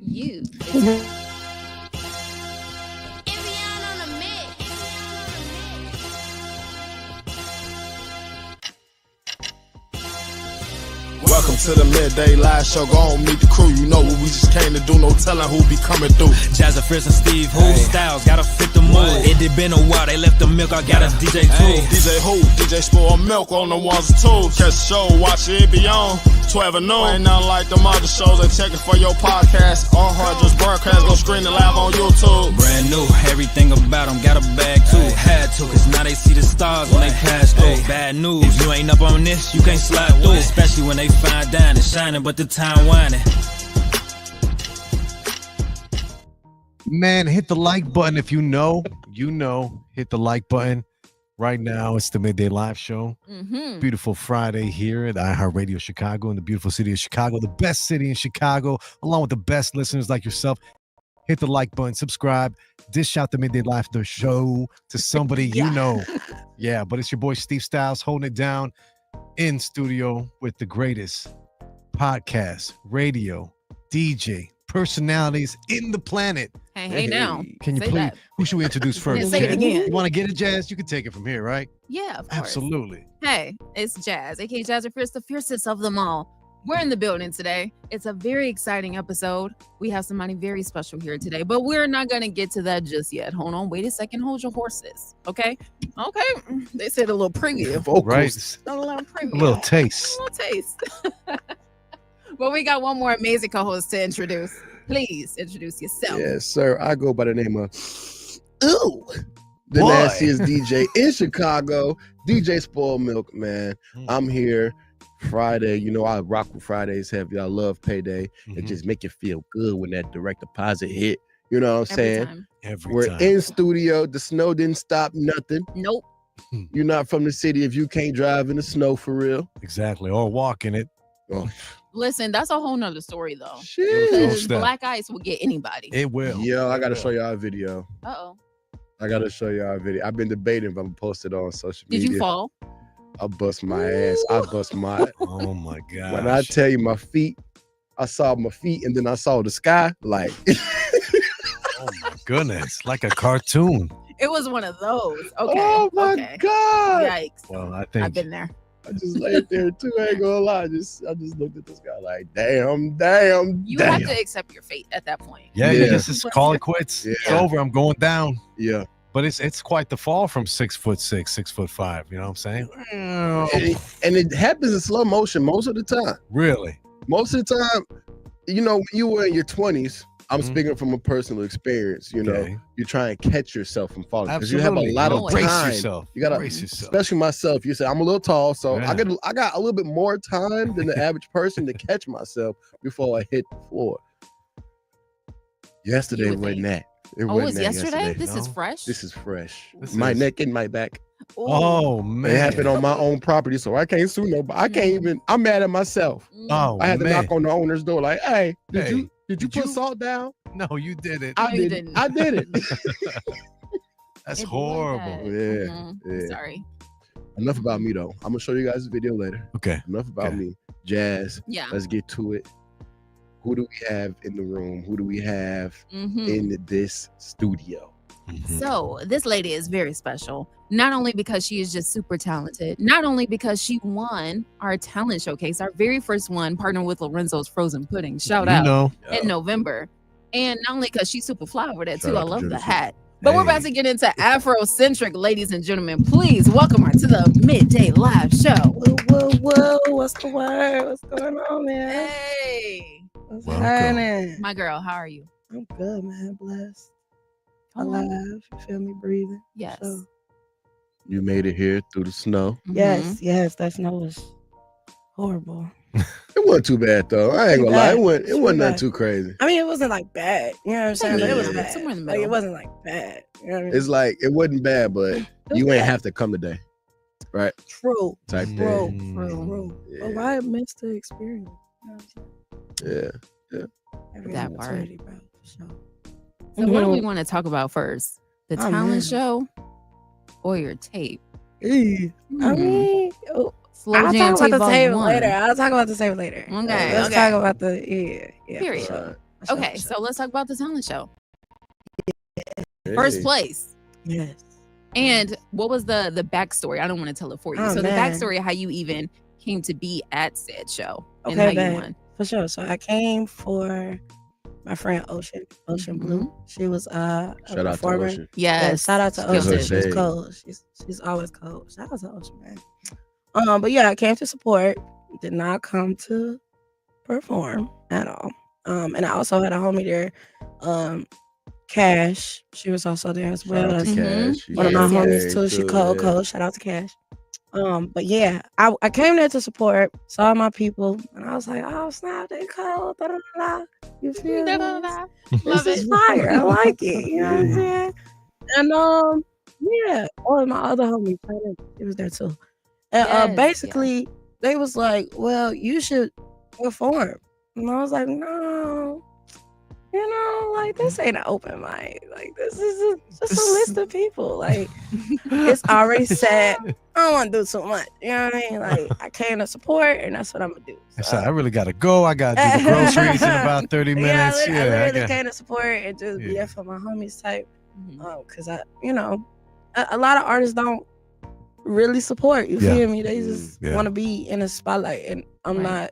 you. Welcome to the Midday Live Show. Go on, meet the crew. You know what we just came to do. No telling who be coming through. Jazza, Fritz, and Steve, who styles gotta fit the mood. It did been a while, they left the milk. I got a DJ too. DJ who? DJ Spoil Milk on the ones and twos. Catch the show, watch it be on 12 and noon. Ain't nothing like them other shows. They checking for your podcast. All hard just broadcast. Go screen the live on YouTube. Brand new, everything about them got a bag too. Had to, cause now they see the stars when they pass through. Bad news, if you ain't up on this, you can't slide through. Especially when they fine dining, shining, but the time whining. Man, hit the like button if you know. Hit the like button right now. It's the Midday Live Show. Beautiful Friday here at iHeartRadio Chicago in the beautiful city of Chicago, the best city in Chicago, along with the best listeners like yourself. Hit the like button, subscribe, dish out the Midday Live Show to somebody you know. Yeah, but it's your boy Steve Styles holding it down in studio with the greatest podcast, radio, DJ, personalities in the planet. Hey, now. Can you Say please? that. Who should we introduce first? Say it again. You want to get it, Jazz? You can take it from here, right? Yeah, of course. Absolutely. Hey, it's Jazz, aka Jazza Fierce, the fiercest of them all. We're in the building today. It's a very exciting episode. We have somebody very special here today, but we're not going to get to that just yet. Hold on. Wait a second. Hold your horses. Okay. They said a little preview. Right. A little preview. A little taste. A little taste. But we got one more amazing co-host to introduce. Please introduce yourself. Yes, sir. I go by the name of the nastiest DJ in Chicago, DJ Spoil Milk, man. I'm here Friday. You know, I rock with Fridays heavy. I love payday. It just make you feel good when that direct deposit hit. You know what I'm saying? We're in studio. The snow didn't stop nothing. Nope. You're not from the city if you can't drive in the snow for real. Exactly. Or walk in it. Oh. Listen, that's a whole nother story, though. Shit. Because black ice will get anybody. It will. Yo, I got to show y'all a video. Uh-oh. I got to show y'all a video. I've been debating if I'm posted on social media. Did you fall? I bust my ass. I bust my. Oh my god! When I tell you my feet, I saw my feet and then I saw the sky. Like, oh my goodness, like a cartoon. It was one of those. Okay. Oh my god! Yikes! Well, I think I've been there. I just laid there too. I ain't gonna lie. I just looked at this guy like, damn. You have to accept your fate at that point. Yeah. This is call it quits. Yeah. It's over. I'm going down. Yeah. But it's quite the fall from 6'6", 6'5". You know what I'm saying? And it happens in slow motion most of the time. Really? Most of the time, you know, when you were in your 20s, I'm speaking from a personal experience. You know, you try and catch yourself from falling because you have a lot of time. Brace yourself. You gotta brace yourself. Especially myself. You say I'm a little tall, so I got a little bit more time than the average person to catch myself before I hit the floor. Yesterday wasn't that. It was yesterday? This is fresh? This is fresh. My neck and my back. Oh man. It happened on my own property, so I can't sue nobody. I can't even. I'm mad at myself. Oh, I had to knock on the owner's door, like, "Hey, did you put salt down?" No, you didn't. I didn't. I did it. That's horrible. Yeah. Sorry. Enough about me though. I'm gonna show you guys a video later. Okay. Enough about me. Jazz. Yeah. Let's get to it. Who do we have in the room? Who do we have in this studio? So this lady is very special, not only because she is just super talented, not only because she won our talent showcase, our very first one, partnered with Lorenzo's Frozen Pudding, shout out in November, and not only because she's super fly over there too. I love the hat. But we're about to get into Afrocentric, ladies and gentlemen. Please welcome her to the Midday Live Show. Whoa, what's the word? What's going on, man? Hey. What's happening? My girl, how are you? I'm good, man. Blessed. Alive. You feel me? Breathing. Yes. So. You made it here through the snow. Yes. That snow was horrible. It wasn't too bad though. I ain't gonna lie. It wasn't nothing too crazy. I mean, it wasn't like bad. You know what I'm saying? But it was bad. Somewhere in the Like, middle. it wasn't like bad. You know what I mean? It's like it wasn't bad, but you ain't have to come today, right? True. Type True. Yeah. But why miss the experience? You know what I'm saying? Yeah. Every That part. opportunity, bro. So what do we want to talk about first? The talent show or your tape? I mean, Slow Jam I'll talk Tape about the tape Volume 1. later. I'll talk about the tape later. Okay. Let's talk about the yeah. Period. For sure. Okay, so let's talk about the talent show. Hey. First place. Yes. And what was the backstory? I don't want to tell it for you. Oh, so man. the backstory of how you even came to be at said show and Okay, how you babe. won. For sure. So I came for my friend Ocean Blue. She was a Shout out to performer. Ocean. Yeah, Yes. shout out to Skills Ocean. are She's shade. cold. She's always cold. Shout out to Ocean, man. But yeah, I came to support. Did not come to perform at all. And I also had a homie there, Cash. She was also there as well. Shout out to Mhm. Cash. She One of my did her homies thing, too. She cold. Shout out to Cash. But yeah, I came there to support, saw my people, and I was like, oh snap, they cold. Da, da, da, da. You feel me? This Love is it. fire. I like it. You know what I'm saying? And yeah, all of my other homies, it was there too. And Yes, basically, they was like, well, you should perform. And I was like, no. Like this ain't an open mic. Like this is just a list of people. Like it's already set. I don't want to do too much. You know what I mean? Like I came to support, and that's what I'm gonna do. I said, I really gotta go. I gotta do the groceries in about 30 minutes. I literally came to support and just be Yeah. there for my homies type. Cause a lot of artists don't really support. You Yeah. feel me? They just Yeah. want to be in the spotlight, and I'm Right. not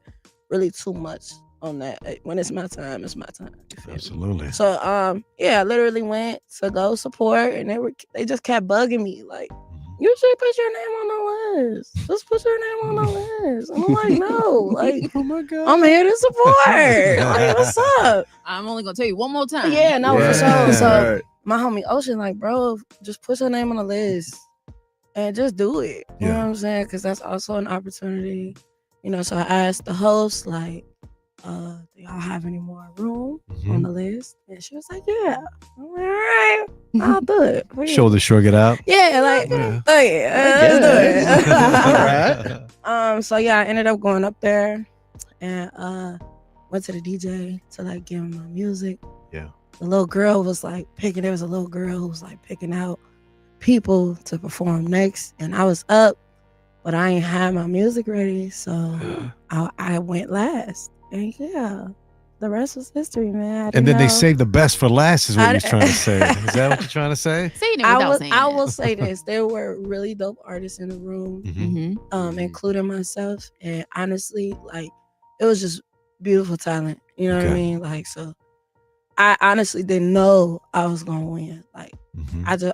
really too much on that. When it's my time, it's my time. You feel me? Absolutely. So I literally went to go support, and they just kept bugging me like, you should put your name on the list. Just put your name on the list. And I'm like, no, like Oh my God. I'm here to support. Like, what's up? I'm only gonna tell you one more time. Yeah, no, Yeah, for sure. So right. my homie Ocean, like, bro, just put your name on the list and just do it. You know Yeah. what I'm saying? Because that's also an opportunity. So I asked the host, like, do y'all have any more room on the list? And she was like, yeah. I'm like, all right, I'll do it. for you." Shoulder shrug it out. Yeah, like, Yeah. oh yeah, let's do it. All right. So yeah, I ended up going up there and went to the DJ to like give him my music. Yeah. The little girl was like picking. There was a little girl who was like picking out people to perform next, and I was up, but I ain't had my music ready, so I went last. And yeah, the rest was history, man. And then they know. saved the best for last is what you're trying to say. Is that what you're trying to say? Saying it without saying I it. will say this: there were really dope artists in the room. Mhm. Including myself, and honestly, like it was just beautiful talent. You know what I Okay. mean? Like, so I honestly didn't know I was gonna win. Like,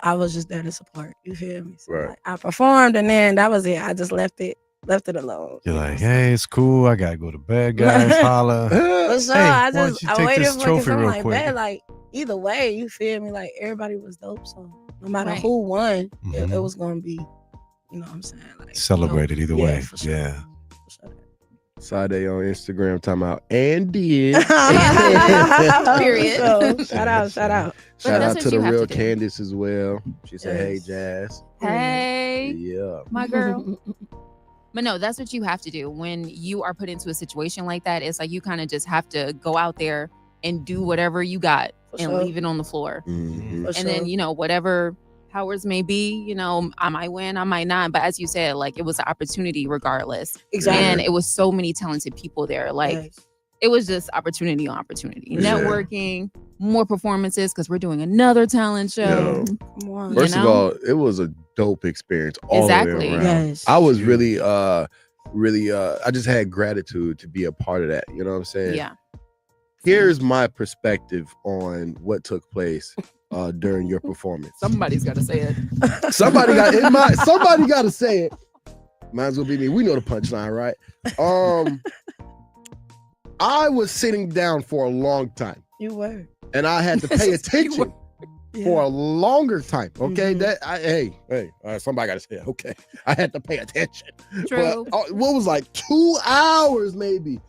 I was just there to support. You feel me? So, Right. like, I performed, and then that was it. I just left it alone. You're like, hey, it's cool. I gotta go to bed, guys. Holla. But so Hey, I why don't just you I take waited this for it trophy because I'm real like, quick? man, like either way, you feel me? Like everybody was dope. So no matter Right. who won, it Mhm. was gonna be, you know what I'm saying? Like Celebrated either way. for sure. Yeah. For sure. Sade on Instagram talking about and did. Period. So, shout out. Shout that's out what to the you have real to do. Candace as well. She said, "Hey, Yes. Jazz." Hey, Yeah. my girl. But no, that's what you have to do when you are put into a situation like that. It's like you kind of just have to go out there and do whatever you got For and sure. leave it on the floor. Mhm. For And then, sure. whatever powers may be, I might win, I might not. But as you said, like it was an opportunity regardless. Exactly. And it was so many talented people there. Like Yes. it was just opportunity on opportunity. For sure. Networking, more performances because we're doing another talent show. Yo. Come on. First of know? all, it was a dope experience all Exactly. the way around. Yes. I was really I just had gratitude to be a part of that. You know what I'm saying? Yeah. Here's my perspective on what took place during your performance. Somebody's got to say it. Somebody got to say it. Might as well be me. We know the punchline, right? I was sitting down for a long time, You were. and I had to pay You attention Yeah. for a longer time. Okay, Mhm. hey, somebody got to say it. Okay, I had to pay attention. True. But, what was like 2 hours maybe?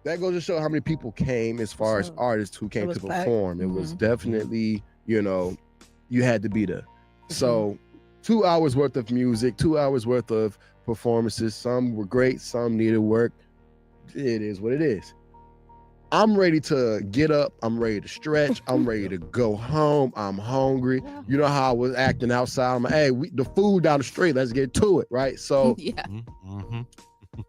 That goes to show how many people came as far as Sure. artists who came was to packed. perform. It was Mhm. definitely, you had to be there. So 2 hours worth of music, 2 hours worth of performances. Some were great, some needed work. It is what it is. I'm ready to get up. I'm ready to stretch. I'm ready to go home. I'm hungry. You know how I was acting outside. I'm like, hey, the food down the street. Let's get to it, right? So Yeah. Mm-hmm.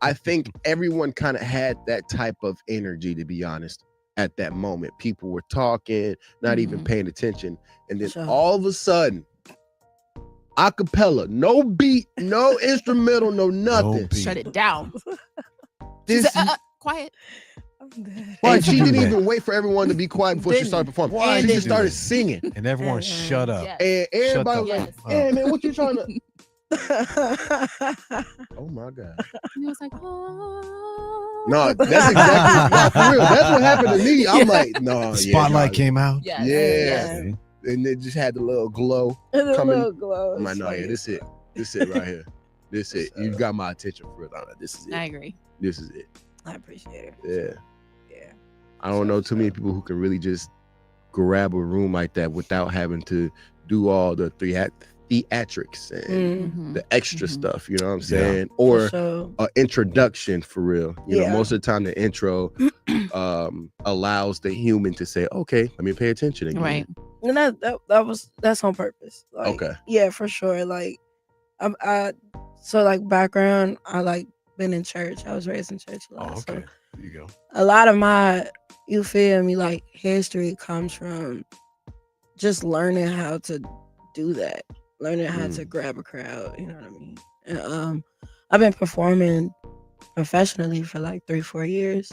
I think everyone kind of had that type of energy, to be honest, at that moment. People were talking, not even paying attention. And then all of a sudden, acapella, no beat, no instrumental, no nothing. Shut it down. This quiet. And she didn't even wait for everyone to be quiet before she started performing. She just started singing. And everyone shut up. And everybody was like, hey man, what you trying to... Oh my God. And it was like, oh. No, that's exactly for real. That's what happened to me. I'm like, no. The spotlight came out. Yeah. And it just had the little glow coming. I'm like, no, this it. This it right here. This it. You got my attention for real. This is it. I agree. This is it. I appreciate it. Yeah. I don't know too many people who can really just grab a room like that without having to do all the theatrics and the extra stuff, you know what I'm saying? Or an introduction for real. You know, most of the time the intro allows the human to say, okay, let me pay attention again. Right. And that's on purpose. Like, okay. Yeah, for sure. Like so like background, I like been in church. I was raised in church a lot. Oh, okay. So there you go. a lot of my, you feel me, like history comes from just learning how to do that, learning how to grab a crowd, you know what I mean? And I've been performing professionally for like 3-4 years.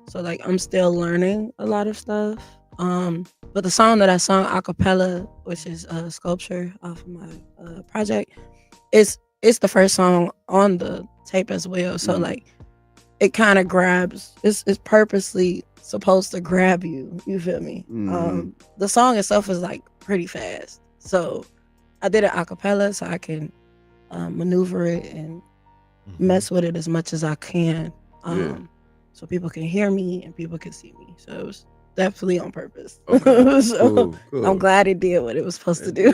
So like I'm still learning a lot of stuff. But the song that I sung a cappella, which is Sculpture off of my project, it's the first song on the tape as well. So like it kind of grabs, it's purposely supposed to grab you. You feel me? The song itself is like pretty fast. So I did it a cappella so I can maneuver it and mess with it as much as I can. So people can hear me and people can see me. So it was definitely on purpose. Okay. So cool. I'm glad it did what it was supposed to do.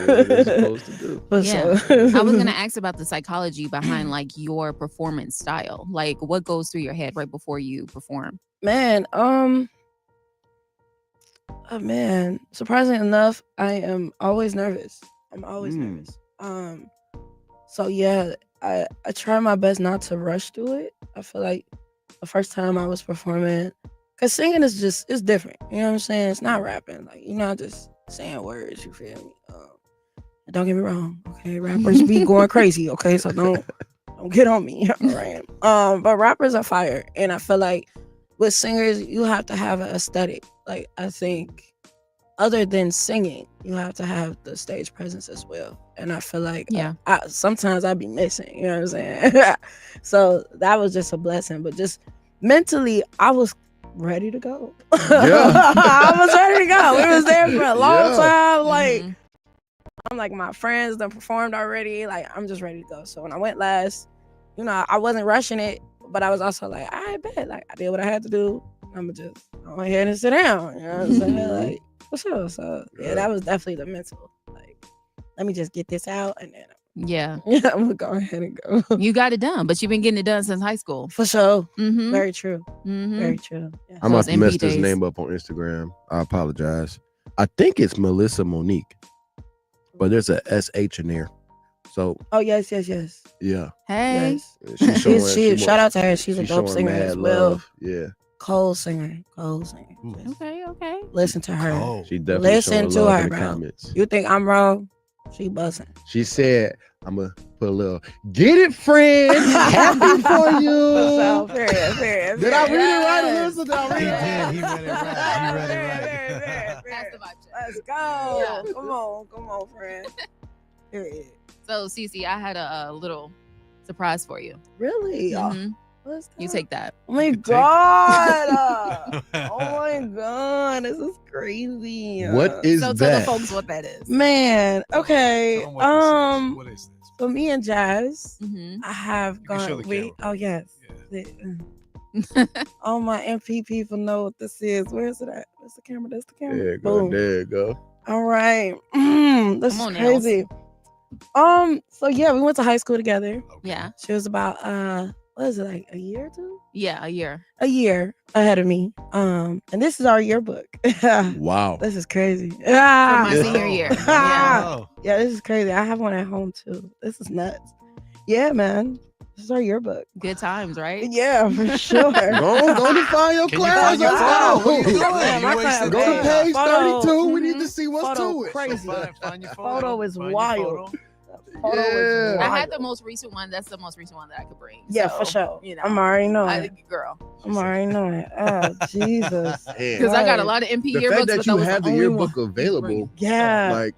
Yeah. I was gonna ask about the psychology behind like your performance style. Like what goes through your head right before you perform? Man, surprisingly enough, I am always nervous. I'm always nervous. So yeah, I try my best not to rush through it. I feel like the first time I was performing, because singing is just, it's different. You know what I'm saying? It's not rapping. Like, you're not just saying words, you feel me? And don't get me wrong, okay? Rappers be going crazy, okay? So don't get on me, all right? But rappers are fire. And I feel like with singers, you have to have an aesthetic. Like, I think other than singing, you have to have the stage presence as well. And I feel like sometimes I be missing, you know what I'm saying? So that was just a blessing. But just mentally, I was ready to go. I was ready to go. We was there for a long time. Like, I'm like, my friends done performed already. Like, I'm just ready to go. So when I went last, you know, I wasn't rushing it, but I was also like, I bet. Like, I did what I had to do. I'm just go ahead and sit down. You know what I'm saying? Like, for sure. So yeah, that was definitely the mental. Like, let me just get this out and then I'm gonna go ahead and go. You got it done, but you've been getting it done since high school. For sure. Very true. Very true. Yeah. I must have messed his name up on Instagram. I apologize. I think it's Melissa Monique, but there's a SH in there. So yes. Yeah. Hey. Yes. She shout out to her. She's a dope singer as well. Love. Yeah. Cold singer. Okay. Listen to her. Oh. She definitely listen to her, in the bro. comments. You think I'm wrong? She buzzing. She said, I'm gonna put a little get it, friend. Happy for you. Period. Did I read it right, Alyssa? Did I read it? He read it right. Let's go. Yeah. Come on, friend. Period. So, Cece, I had a little surprise for you. Really? You take that. Oh my god! Oh my god! This is crazy. What is that? So tell the folks what that is. Man, okay. What is this? For me and Jazz, I have gone. Oh yes. Yeah. All my MP people know what this is. Where is it at? Where's the camera? That's the camera. There you go. There you go. All right. This is crazy. So yeah, we went to high school together. Yeah. She was about what is it, like a year or two? Yeah, a year. A year ahead of me. And this is our yearbook. Wow. This is crazy. For my senior year. Yeah, this is crazy. I have one at home too. This is nuts. Yeah, man. It's our yearbook. Good times, right? Yeah, for sure. Go to find your Can you class. find your photo? What are you doing? Man, my You wasted class- Go to time. page Photo. 32. We need to see what's Photo to it. crazy. Find your Photo is Find your wild. photo. Photo is Yeah. I had wild. the most recent one. That's the most recent one that I could bring. Yeah, So, for sure. You know, I'm already knowing. girl. I'm already knowing. Oh, Jesus. Because I got a lot of MP The yearbooks, fact that but you was have the only yearbook one. available, Yeah. like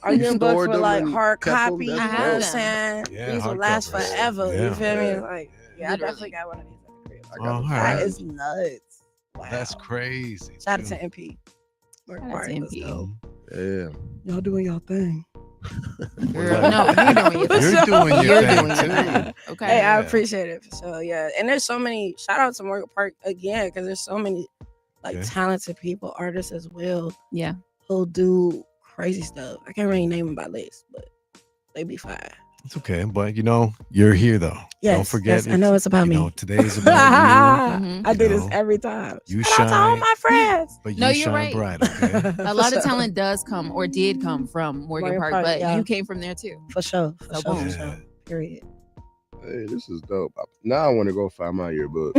Our you yearbooks stored were them like and hard kept them, copy. You know that's what I'm dope. saying? Yeah, These will hard last covers. forever. Yeah. You feel me? Yeah. Like, yeah, I Literally. definitely got one of these at the crib. I got Oh, the all That right. is nuts. Wow. That's crazy. Shout out too. to MP. Work Shout out hard, to let's MP. go. Yeah. Y'all doing y'all thing. Girl, no, you're doing your thing. You're doing your You're thing doing your too. thing. Okay. Hey, I Yeah. appreciate it for sure. Yeah, and there's so many. Shout out to Morgan Park again because there's so many like Okay. talented people, artists as well, Yeah. who do crazy stuff. I can't really name them by list, but they be fine. It's okay, but you're here though. Yes, Don't forget. yes, I know it's about me. Today's about Mhm. I do this know, every time. you Shout out to all shine. my friends. But No, you you're shine right. bright. Okay. A lot of talent does come or did come from Morgan Morgan Park, Park, but yeah. you came from there too. For sure. For So sure. boom. For sure. Period. Hey, this is dope. Now I want to go find my yearbook.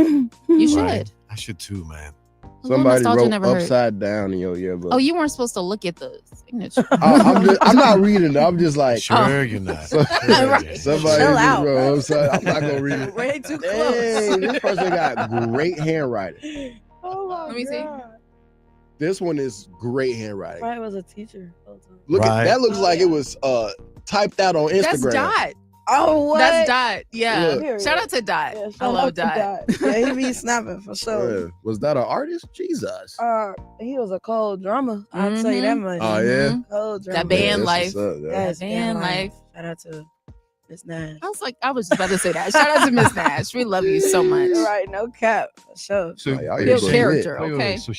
You should. Right. I should too, man. A little Somebody nostalgia wrote never hurt. upside down in your yearbook. Oh, you weren't supposed to look at the signature. I'm not reading it. I'm just like, Sure, you're not. So- Sure, Right. yeah. somebody Chill just out. wrote upside. I'm not gonna read it. Way too Dang, close. this person got great handwriting. Oh my Let me see. God. This one is great handwriting. Probably was a teacher. Look Right. at that. Looks Oh, like yeah. it was typed out on Instagram. That's Dot. Oh, what? That's Dot. Yeah. Look. Shout out to Dot. Yeah, I shout love out to Dot. Yeah, he be snapping for sure. Yeah. Was that an artist? Jesus. He was a cold drummer. I'll tell you that much. Oh, yeah? Mhm. Cold drummer. That band Yeah, life. that's what's up, yeah. Yes, Band life. Shout out to Miss Nash. I was just about to say that. Shout out to Miss Nash. We love you so much. Right, no cap. For sure. So, Oh, y'all Your Built character, wait, okay? So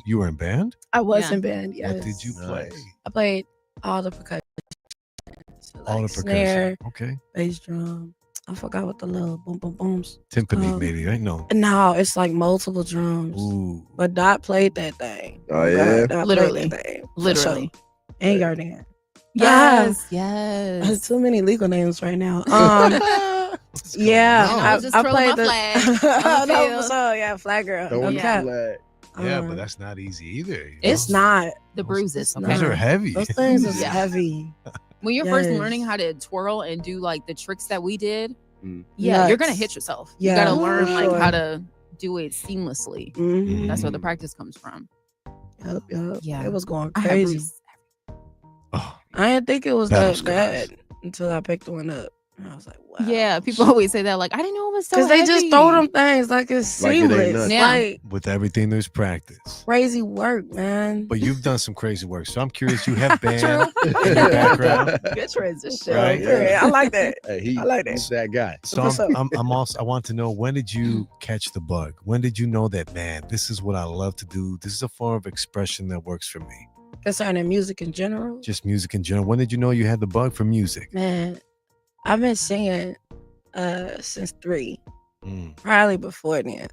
you were in band? I was Yeah. in band, yes. What did you play? Nice. I played all the percussion. So, All the like snare, percussion. Okay. bass drum. I forgot what the little boom boom booms. Timpani, maybe. I know. No, it's like multiple drums. Ooh. But Dot played that thing. Oh, yeah? Dot Literally. played that thing. For Literally. sure. And Yardan. Yes. There's Yes. too many legal names right now. What's going Yeah, on? I was just twirling my the flag on the no, field. so yeah, flag girl. Throwing No the cap. flag. Yeah, Um, but that's not easy either. you it's know? not. The bruises. Those Okay. Those are heavy. Those things is Yeah. heavy. When you're first Yes. learning how to twirl and do like the tricks that we did, Mm. yeah, you're gonna Nuts. hit yourself. Yeah, You gotta learn for like sure. how to do it seamlessly. Mhm. That's where the practice comes from. Yup. Yeah. It was going I had crazy. bruises. Oh, I didn't think it was Battle that bad until I picked one up. And I was like, wow. Yeah, people always say that. Like, I didn't know it was so Because they just heavy. throw them things like it's Like it ain't seamless. nothing. Yeah. Like with everything, there's practice. crazy work, man. But you've done some crazy work. So I'm curious. You have band in your background. Good transition. Right. Yeah, I like that. Hey, I like that. he's that guy. So What's up? I'm also, I want to know, when did you catch the bug? When did you know that, man, this is what I love to do? This is a form of expression that works for me. Concerning music in general, Just music in general. When did you know you had the bug for music? man, I've been singing since 3, Mm. probably before then.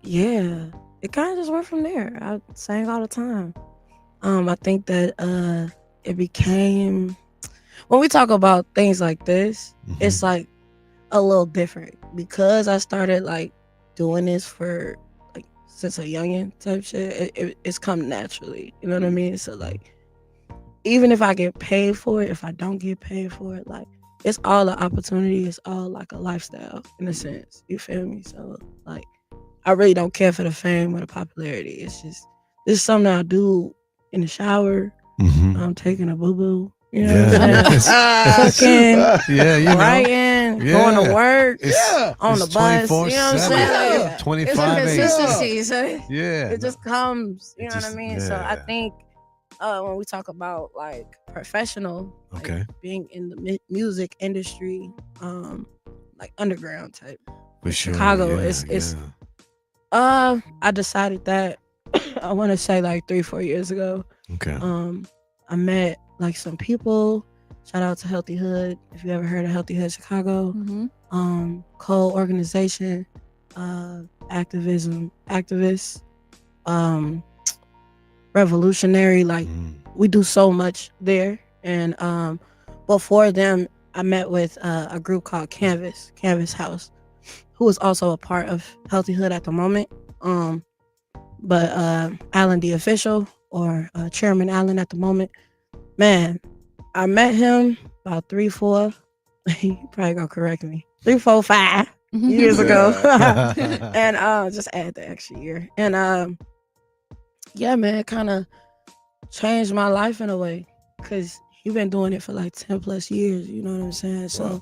Yeah, it kind of just went from there. I sang all the time. I think that it became, when we talk about things like this, Mhm. it's like a little different because I started like doing this for like since a youngin type shit. It's come naturally, you know what I mean? So like, even if I get paid for it, if I don't get paid for it, like it's all an opportunity. It's all like a lifestyle in a sense. You feel me? So like, I really don't care for the fame or the popularity. It's just, this is something I do in the shower. Mhm. I'm taking a boo boo. You know Yeah. what I'm saying? Cooking, Yeah, you know. writing, Yeah. going to work, Yeah. on the It's bus. You know what I'm 24/7. saying? Yeah. Like, 25 it's a 8. consistency. So Yeah. it just comes. You It know what just- I mean? So I yeah. think when we talk about like professional, like, Okay. being in the music industry, like underground type. For sure. Chicago, yeah, it's- yeah. I decided that I want to say like 3-4 years ago. Okay. I met like some people. Shout out to Healthy Hood. If you ever heard of Healthy Hood Chicago, Mm-hmm. co-organization, activists, revolutionary. Like Mm. we do so much there. And before them, I met with a group called Canvas House, who is also a part of Healthy Hood at the moment. But Alan the official, or Chairman Alan at the moment, man, I met him about 3, 4. He probably gonna correct me. 3, 4, 5 years ago, and just add the extra year. And yeah, man, it kind of changed my life in a way, because he been doing it for like 10 plus years. You know what I'm saying? Wow.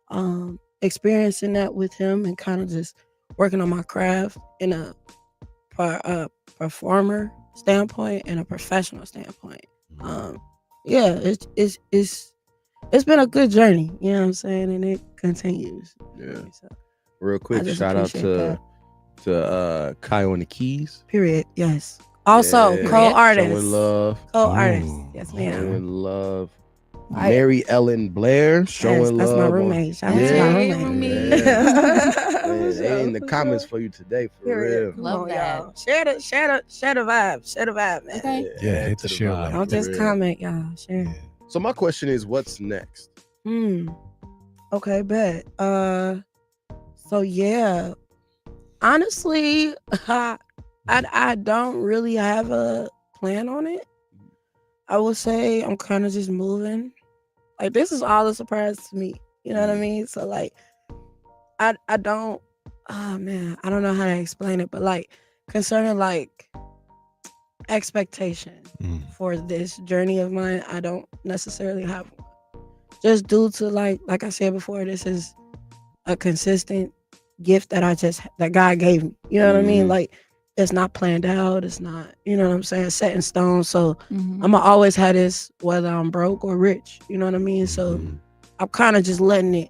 So, experiencing that with him and kind of just working on my craft in a performer standpoint and a professional standpoint. Yeah, it's been a good journey, you know what I'm saying, and it continues. Yeah. So, real quick, shout out to Kyle on the keys. Period. Yes. Also, co-artist. Showing love. Co-artist. Yes, ma'am. Showing love. Mary Ellen Blair showing that's love. That's my roommate. Shout out to my roommate. They in the comments for you today, for real. Love that. Y'all. Share the vibe. Share the vibe, man. Okay. Yeah, hit the share button. Don't just comment, y'all. Share. Yeah. So my question is, what's next? Okay, bet. So yeah, honestly, I don't really have a plan on it. I would say I'm kind of just moving. Like, this is all a surprise to me. You know what I mean? So like, I don't. Oh man, I don't know how to explain it, but like, concerning like expectation for this journey of mine, I don't necessarily have one. Just due to like I said before, this is a consistent gift that God gave me. You know what I mean? Like, it's not planned out. It's not, you know what I'm saying, set in stone. So I'm gonna always have this, whether I'm broke or rich. You know what I mean? So I'm kind of just letting it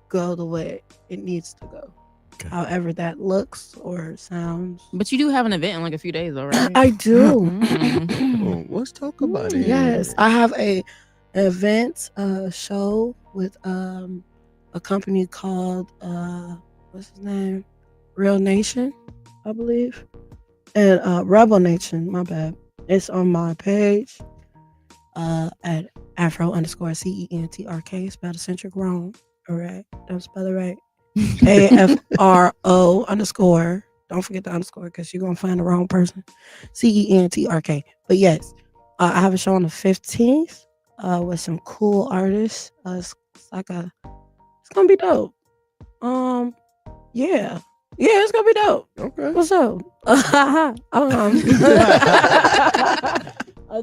go the way it needs to go. Okay. However that looks or sounds. But you do have an event in like a few days, though, right? I do. Let's talk about it. Yes, I have an event show with a company called what's his name? Real Nation, I believe. And Rebel Nation, my bad. It's on my page at Afro_CENTRK, spelled eccentric wrong. All right, don't spell it right. AFRO_. Don't forget the underscore, because you're gonna find the wrong person. CENTRK. But yes, I have a show on the 15th with some cool artists. It's gonna be dope. Yeah, it's gonna be dope. Okay. What's up? I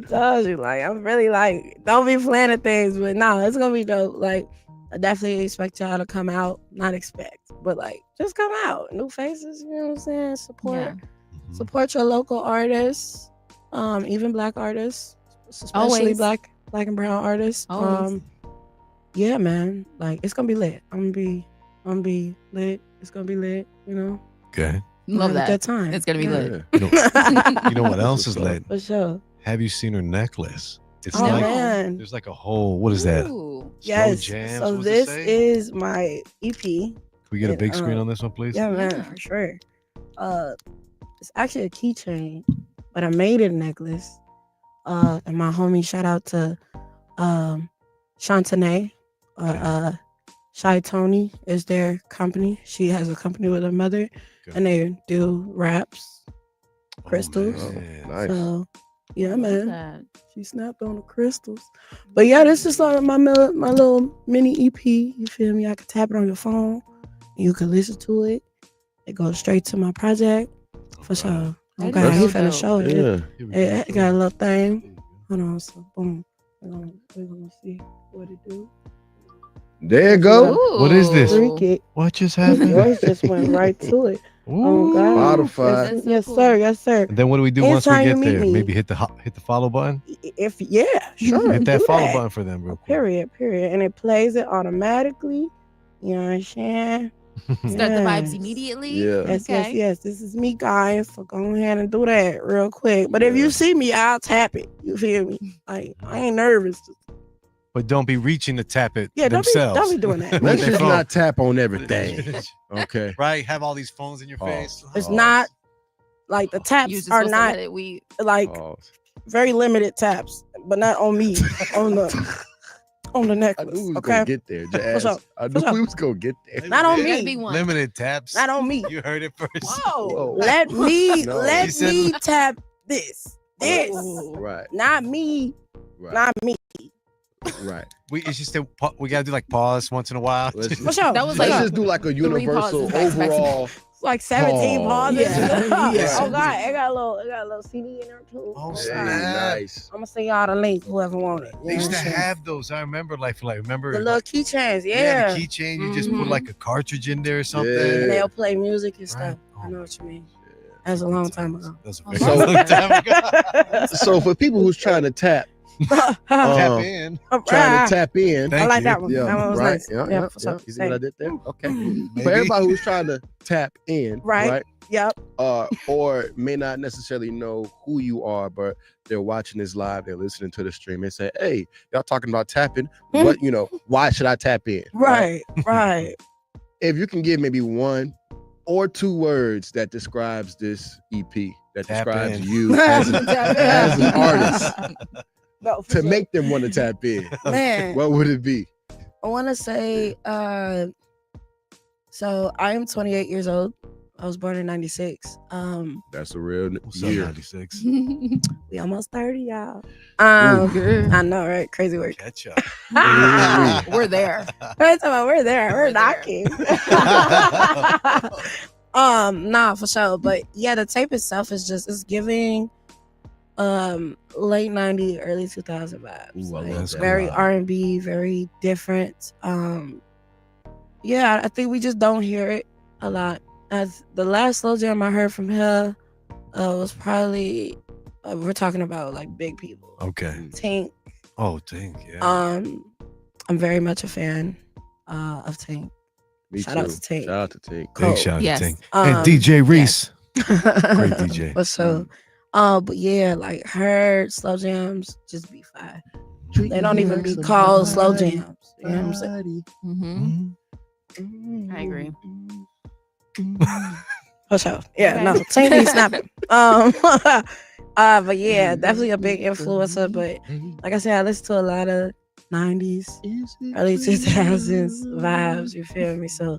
told you, like, I'm really like, don't be planning things, but no, it's gonna be dope. Like, I definitely expect y'all to come out. Not expect, but like, just come out. New faces, you know what I'm saying? Support your local artists, even Black artists, especially Always. black and brown artists. Yeah, man, like, it's gonna be lit. I'm gonna be lit. It's gonna be lit, you know. Okay. Love that. Good time. It's gonna be lit. You know what else is lit? For sure. Have you seen her necklace? It's man. There's like a whole, what is that? Yes. Jams, so this is my EP. Can we get a big screen on this one, please? Yeah, man, for sure. It's actually a keychain, but I made it a necklace. And my homie, shout out to Shantane, Shy Tony is their company. She has a company with her mother, and they do wraps, crystals. Nice. So, yeah, man. She snapped on the crystals. But yeah, this is like my little mini EP. You feel me? I can tap it on your phone. You can listen to it. It goes straight to my project. For sure. Okay, he finna show it. Yeah. It got a little thing. Hold on, so boom. We're gonna see what it do. There you go. Ooh. What is this? It. What just happened? Yours just went right to it. Ooh. God. Spotify. Yes, sir. Yes, sir. And then what do we do once we get there? Maybe hit the follow button. Sure. Hit that follow button for them, real quick. Period. And it plays it automatically. You know what I'm saying? Start the vibes immediately. Yeah. Yes. This is me, guys. So go ahead and do that real quick. But if you see me, I'll tap it. You feel me? Like, I ain't nervous. But don't be reaching to tap it themselves. Don't be doing that. Let's just not tap on everything. Okay. Right? Have all these phones in your face. It's not like the taps are not like very limited taps, but not on me. on on the I necklace. knew we was Okay. gonna get there, Jazz. up? I knew What's up? we was gonna get there. Not on Gotta me. be one. Limited taps. Not on me. You heard it first. Whoa. Whoa. Let me No. let He said- me tap this. This. Right, Not me. right, Not me. right. It's just that we gotta do like pause once in a while. Let's For sure. That was Let's like just do like a universal pauses back to back to overall. It's like 17 pauses. Yeah. Yeah. Oh God, I got a little CD in there too. Oh, Hey, snap. nice. I'm gonna send y'all the link, whoever want it. They used to You know what I'm saying? have those. I remember remember the little keychains, yeah, yeah. the keychain. You just put Mhm. like a cartridge in there or something. Yeah. And they'll play music and stuff. Right. I know what you mean. That was a long time ago. That was a Oh, very so- long time ago. So for people who's trying to tap Tap Uh, in. trying to tap in. Thank I like you. that one. Yeah, That one was right. nice. Yeah, for sure. You see what I did there? Okay. Maybe. For everybody who's trying to tap in, Right. Yep. or may not necessarily know who you are, but they're watching this live, they're listening to the stream, and say, "Hey, y'all talking about tapping? What why should I tap in?" Right. Right. If you can give maybe one or two words that describes this EP, that Tap describes in. you as an artist, No, for to sure. make them want to tap in, Man, what would it be? I want to say, so I am 28 years old. I was born in 96. That's a real What's up, year. 96? We almost 30, y'all. Girl. I know, right? Crazy work. Catch up. We're there. We're there. We're We're knocking. Nah, for sure. But yeah, the tape itself is it's giving late 90s, early 2000 vibes. Ooh, I Like, love it's that. very Wow. R&B, very different. Yeah, I think we just don't hear it a lot. As the last slow jam I heard from her was probably we're talking about like big people. Okay. Tink. Oh, Tink. Yeah. I'm very much a fan of Tink. Me Shout too. out to Tink. Shout out to Tink. Cool. Big shout out Yes. to Tink. And DJ Reese. Great DJ. But so, but yeah, like her slow jams just be fire. They don't even be called slow jams. You know what I'm saying? Mhm. Mhm. I agree. For sure. Yeah, Okay. no, Tink be snapping. But yeah, definitely a big influencer. But like I said, I listen to a lot of 90s, early 2000s vibes. You feel me? So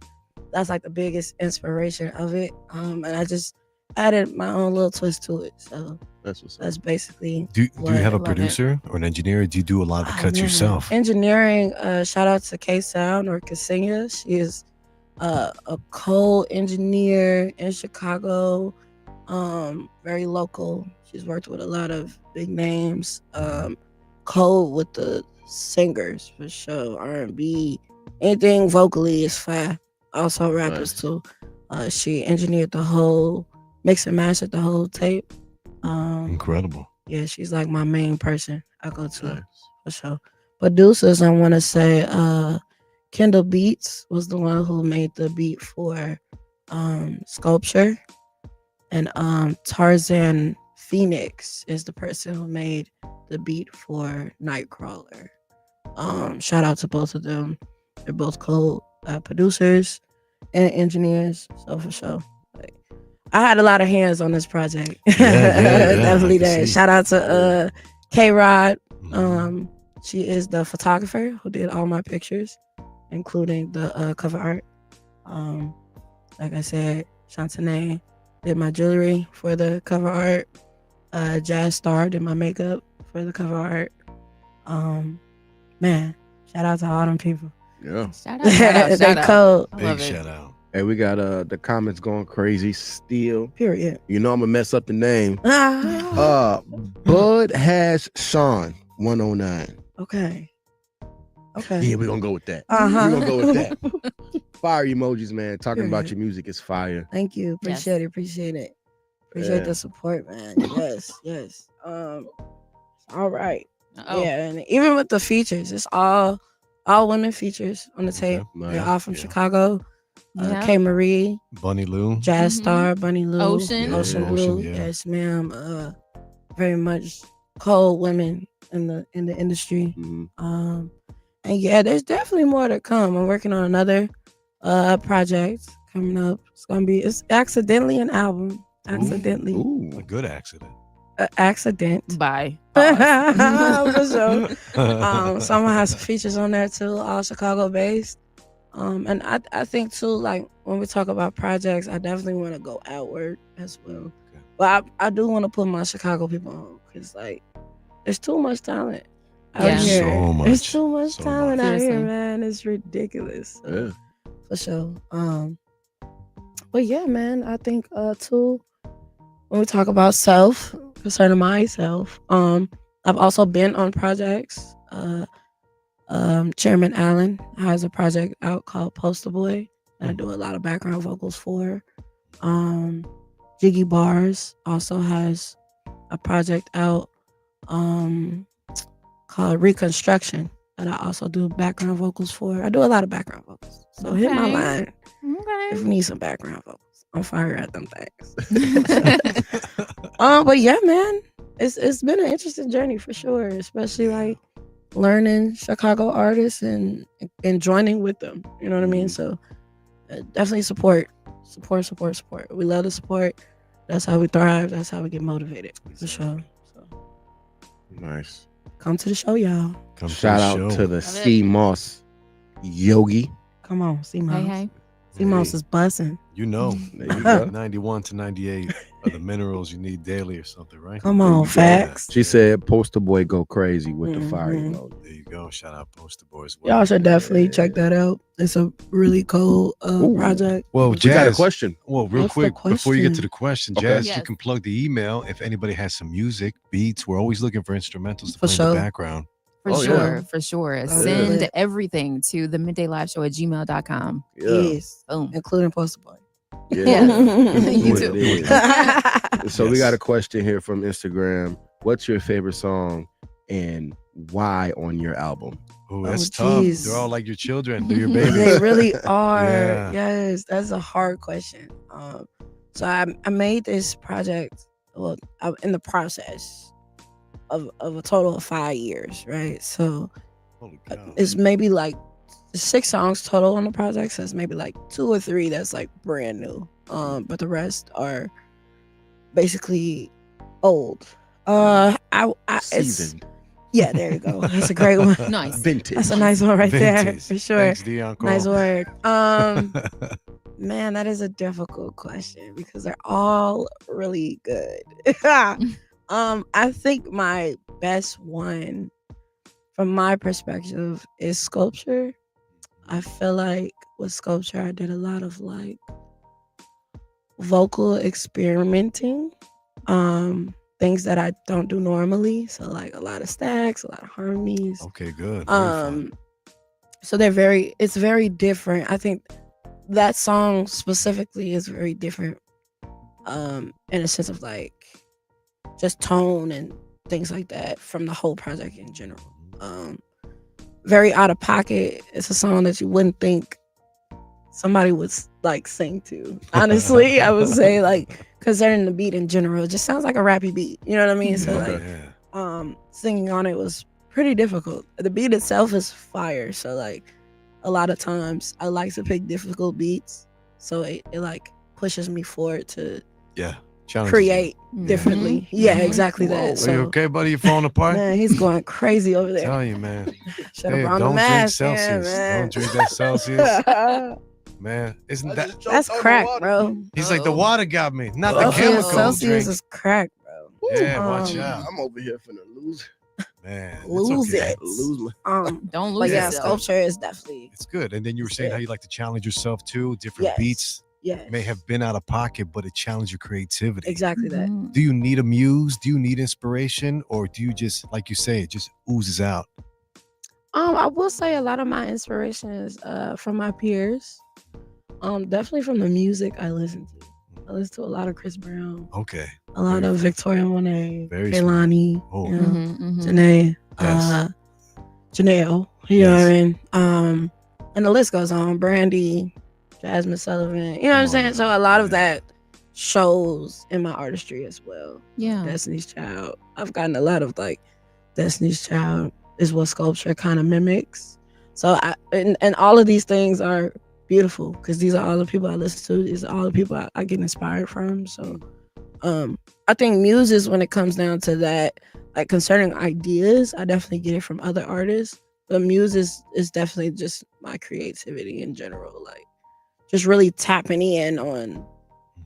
that's like the biggest inspiration of it. And I just added my own little twist to it. So That's what's up. that's basically Do you have a Love it. producer or an engineer? Or do you do a lot of the Oh, cuts man. yourself? Engineering, shout out to K Sound or Ksenia. She is a co-engineer in Chicago, very local. She's worked with a lot of big names. With the singers for sure, R&B, anything vocally is fine. Also rappers Nice. too. She engineered the whole, mix and mastered the whole tape. Incredible. Yeah, she's like my main person I go to. Nice. For sure. Producers, I want to say Kendall Beats was the one who made the beat for Sculpture. And Tarzan Phoenix is the person who made the beat for Nightcrawler. Shout out to both of them. They're both co-producers and engineers. So for sure. Like, I had a lot of hands on this project. Yeah, Definitely I can that. see. Shout out to K-Rod. She is the photographer who did all my pictures, including the cover art. Like I said, Shantanae did my jewelry for the cover art. Jazz Star did my makeup for the cover art. Man, shout out to all them people. Yeah. Shout out. Shout out. They Shout out. code. I Big love it. shout out. Hey, we got the comments going crazy still. Period. You know I'm gonna mess up the name. Ah, Bud has Sean 109. okay. Okay. Yeah, we're gonna go with that. Uh-huh. We're gonna go with that. Fire emojis, man. Talking about Period. your music is fire. Thank you. Yes. Appreciate it. Appreciate it. Appreciate Yeah. the support, man. Yes. Yes. All right. Oh, Yeah, and even with the features, it's all women features on the tape. nice. They're all from Yeah. Chicago. yeah. K Marie, Bunny Lou. Jazz Mhm. Star, Bunny Lou, Ocean. Ocean Yeah, Blue. Ocean, yeah. Yes, ma'am. Very much cold women in the industry. Mhm. And yeah, there's definitely more to come. I'm working on another project coming up. It's accidentally an album. Accidentally. Ooh. A good accident. Accident. Bye. For sure. Someone has some features on there too, all Chicago based. And I think too, like when we talk about projects, I definitely want to go outward as well. Okay. But I do want to put my Chicago people on because like there's too much talent out Yeah. here. So much. There's too much So talent much. out here, Seriously. man. It's ridiculous. So, Yeah. for sure. But yeah, man, I think too when we talk about self, concerning myself, I've also been on projects. Chairman Allen has a project out called Poster Boy that I do a lot of background vocals for. Jiggy Bars also has a project out called Reconstruction that I also do background vocals for. I do a lot of background vocals. So hit my Okay. line if Okay. you need some background vocals. I'm fire at them things. But yeah, man, it's been an interesting journey for sure, especially like learning Chicago artists and joining with them. You know what I mean? So definitely support. We love the support. That's how we thrive. That's how we get motivated for sure. So Nice. come to the show, y'all. Come Shout out show. to the Love it. C Moss Yogi. Come on, C-Mouse. Hey. C-Mouse Hey, is buzzing. you know, There you go. 91 to 98 are the minerals you need daily or something, right? Come There you on, go. facts. She said, "Poster boy, go crazy with the fire Mhm. emoji." There you go. Shout out Poster Boy as well. Y'all should definitely check that out. It's a really cool Ooh. project. Well, We got a Jazz. question. Well, real What's the quick, before you get to question? the question, Okay. Jazz, you Yes. can plug the email if anybody has some music, beats. We're always looking for instrumentals to For play in sure. the background. For Oh, sure. yeah. For sure. Yeah. Send everything to the middayliveshow@gmail.com. Yeah. Yes, Boom. including Poster Boy. Yeah. You What too. it is. So we got Yes. a question here from Instagram. What's your favorite song and why on your album? Oh, Oh, that's tough. geez. They're all like your children. They're your They babies. really are. Yeah. Yes, that's a hard question. So I made this project. Well, I'm in the process of a total of 5 years, right? So Holy cow. it's maybe like 6 songs total on the project. So it's maybe like 2 or 3 that's like brand new. But the rest are basically old. It's Seasoned, yeah, there you go. That's a great one. Nice. vintage. That's a nice one right there Vintage. for sure. Thanks, Dion Cole. Nice word. Man, that is a difficult question because they're all really good. I think my best one from my perspective is Sculpture. I feel like with Sculpture I did a lot of like vocal experimenting. Things that I don't do normally. So like a lot of stacks, a lot of harmonies. Okay, good. Very fun. So it's very different. I think that song specifically is very different in a sense of like just tone and things like that from the whole project in general. Very out of pocket. It's a song that you wouldn't think somebody would like sing to. Honestly, I would say like concerning the beat in general, it just sounds like a rappy beat. You know what I mean? So Okay, like yeah. singing on it was pretty difficult. The beat itself is fire. So like a lot of times I like to pick difficult beats. So it like pushes me forward to Yeah. Challenges create Mhm. differently. Yeah, Mhm. exactly Whoa. that. you. Are you So okay, buddy? You falling apart? man, he's going crazy over there. Tell you, man. Should have Hey, brought the don't drink mask. Celsius. Man. Don't drink that Celsius. Man, isn't that? That's crack, bro. He's like, the Uh-oh. water got me, not the Celsius- chemical Celsius drink. is crack, bro. Yeah, watch Um, out. I'm over here finna lose Man, it's Lose okay. it. my. Don't But lose yeah, yourself. Sculpture is definitely It's good. And then you were saying Yeah. how you like to challenge yourself too. Different Yes. beats yes. may have been out of pocket, but it challenged your creativity. exactly that. Mhm. Do you need a muse? Do you need inspiration? Or do you just, like you say, it just oozes out? I will say a lot of my inspiration is from my peers. Definitely from the music I listen to. I listen to a lot of Chris Brown, Okay. a lot Very of Victoria Monet, Very Kehlani, Oh. you know, Mhm, mhm. Janae, Yes. Janelle, you know what I Yes. mean? And the list goes on. Brandy, Jasmine Sullivan, you know what I'm Come saying? on So now. a lot of Yeah. that shows in my artistry as well. Yeah. Destiny's Child. I've gotten a lot of like Destiny's Child is what Sculpture kind of mimics. So and all of these things are beautiful because these are all the people I listen to. These are all the people I get inspired from. So I think muses, when it comes down to that, like concerning ideas, I definitely get it from other artists. But muse is definitely just my creativity in general, like just really tapping in on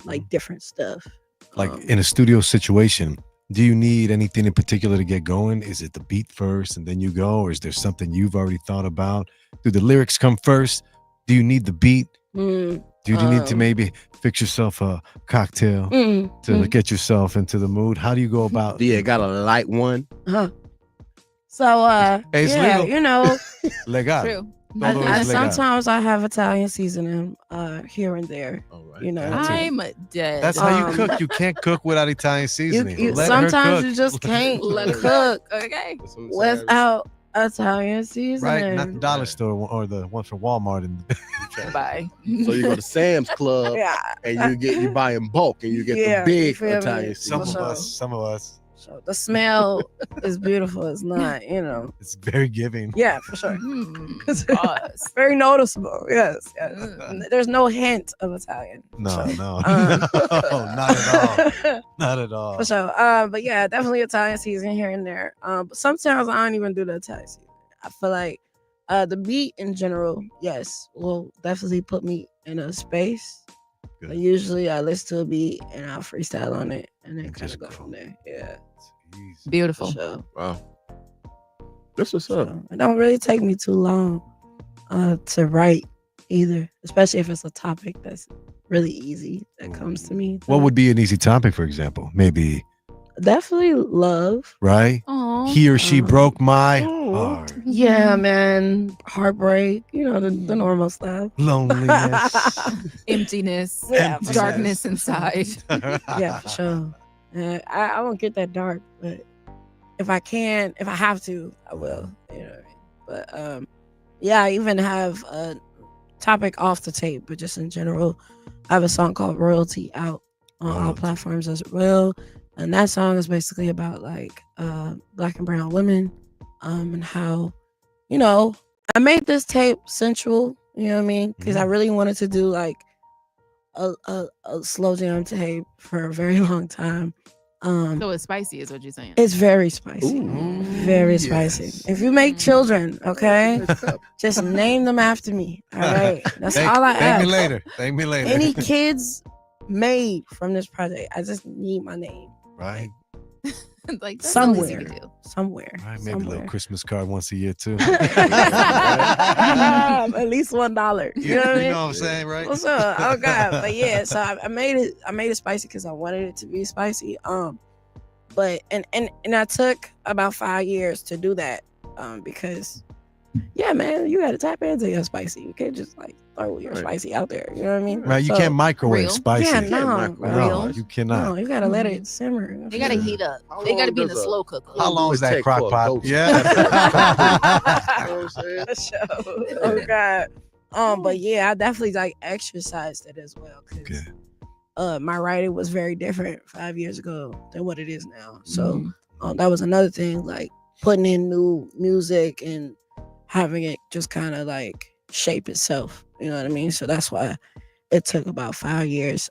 like different stuff. Like in a studio situation, do you need anything in particular to get going? Is it the beat first and then you go, or is there something you've already thought about? Do the lyrics come first? Do you need the beat? Do you need to maybe fix yourself a cocktail to get yourself into the mood? How do you go about? Yeah, got a light one. So Hey, it's yeah, legal. you know, Legal. True. sometimes I have Italian seasoning here and there. All right. You know, I'm dead. That's how you cook. You can't cook without Italian seasoning. Let her sometimes cook. you just can't Let her cook Okay. without Italian seasoning. Right, not the dollar store or the one from Walmart. Bye. So you go to Sam's Club Yeah. and you buy in bulk and you get Yeah, the big you feel me? Italian Some seasoning. of us. Some of us. So the smell is beautiful. It's not, you know. It's very giving. Yeah, for sure. Pause. Very noticeable. Yes. Mm. There's no hint of Italian. No, no, Um, no, not at all. Not at all. For sure. But yeah, definitely Italian seasoning here and there. But sometimes I don't even do the Italian seasoning. I feel like the beat in general, yes, will definitely put me in a space. But usually I listen to a beat and I'll freestyle on it and then kind of go from there. Yeah. Beautiful. For sure. Wow. That's what's up. It don't really take me too long to write either, especially if it's a topic that's really easy that comes to me. What would be an easy topic, for example? Maybe. Definitely love. Right? Aww. He or she broke my heart. Yeah, man. Heartbreak, you know, the normal stuff. Loneliness. Emptiness. Yeah, Emptiness. Darkness inside. Yeah, for sure. I won't get that dark, but if I have to, I will. You know what I mean? But yeah, I even have a topic off the tape, but just in general, I have a song called Royalty out on all platforms as well. And that song is basically about like Black and brown women, and how, you know, I made this tape sensual, you know what I mean? Because I really wanted to do like a slow jam tape for a very long time. So it's spicy, is what you're saying. It's very spicy. Very spicy. If you make children, okay, just name them after me. All right. That's all I ask. Thank me later. Thank me later. Any kids made from this project, I just need my name. Right. Like that's the least you can do. Somewhere. Right. Maybe a little Christmas card once a year too. At least $1. You know what I mean? You know what I'm saying, right? What's up? Oh God. But yeah, so I made it spicy because I wanted it to be spicy. But and I took about 5 years to do that. Because yeah, man, you gotta tap into your spicy. You can't just like throw your spicy out there. You know what I mean? Right. You can't microwave real. spicy. Yeah, no, No, you cannot. no, you gotta let it simmer. They gotta heat up. They gotta be in a slow cooker. How long is that take crock for a pot? ghost? Yeah. You know what I'm saying? Oh God. But yeah, I definitely like exercised it as well. Cause my writing was very different 5 years ago than what it is now. So that was another thing, like putting in new music and having it just kind of like shape itself. You know what I mean? So that's why it took about 5 years.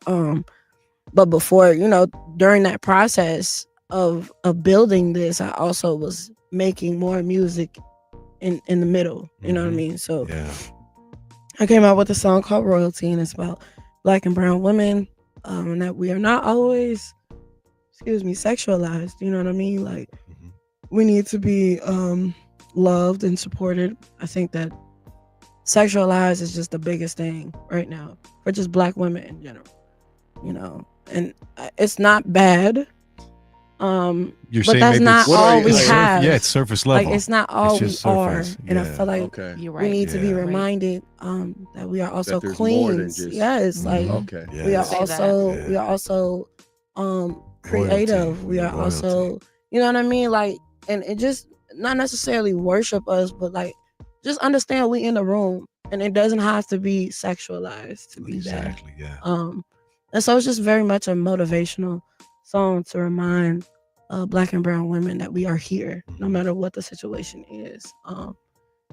But before, you know, during that process of building this, I also was making more music in the middle. You know what I mean? So I came out with a song called Royalty, and it's about Black and brown women, and that we are not always, sexualized. You know what I mean? Like we need to be loved and supported. I think that sexualized is just the biggest thing right now for just Black women in general, you know, and it's not bad. You're but saying that's maybe not all we have. Yeah, it's surface level. Like it's not all we just are, surface. and I feel like You're right. we need to be Yeah. reminded that we are also That there's more than queens. just- Yes, like Okay. Yeah. we are Say that. also we are also creative. We are also, you know what I mean? Like, and it just not necessarily worship us, but like just understand we in the room, and it doesn't have to be sexualized to be that. Exactly. Yeah. And so it's just very much a motivational song to remind Black and brown women that we are here, no matter what the situation is,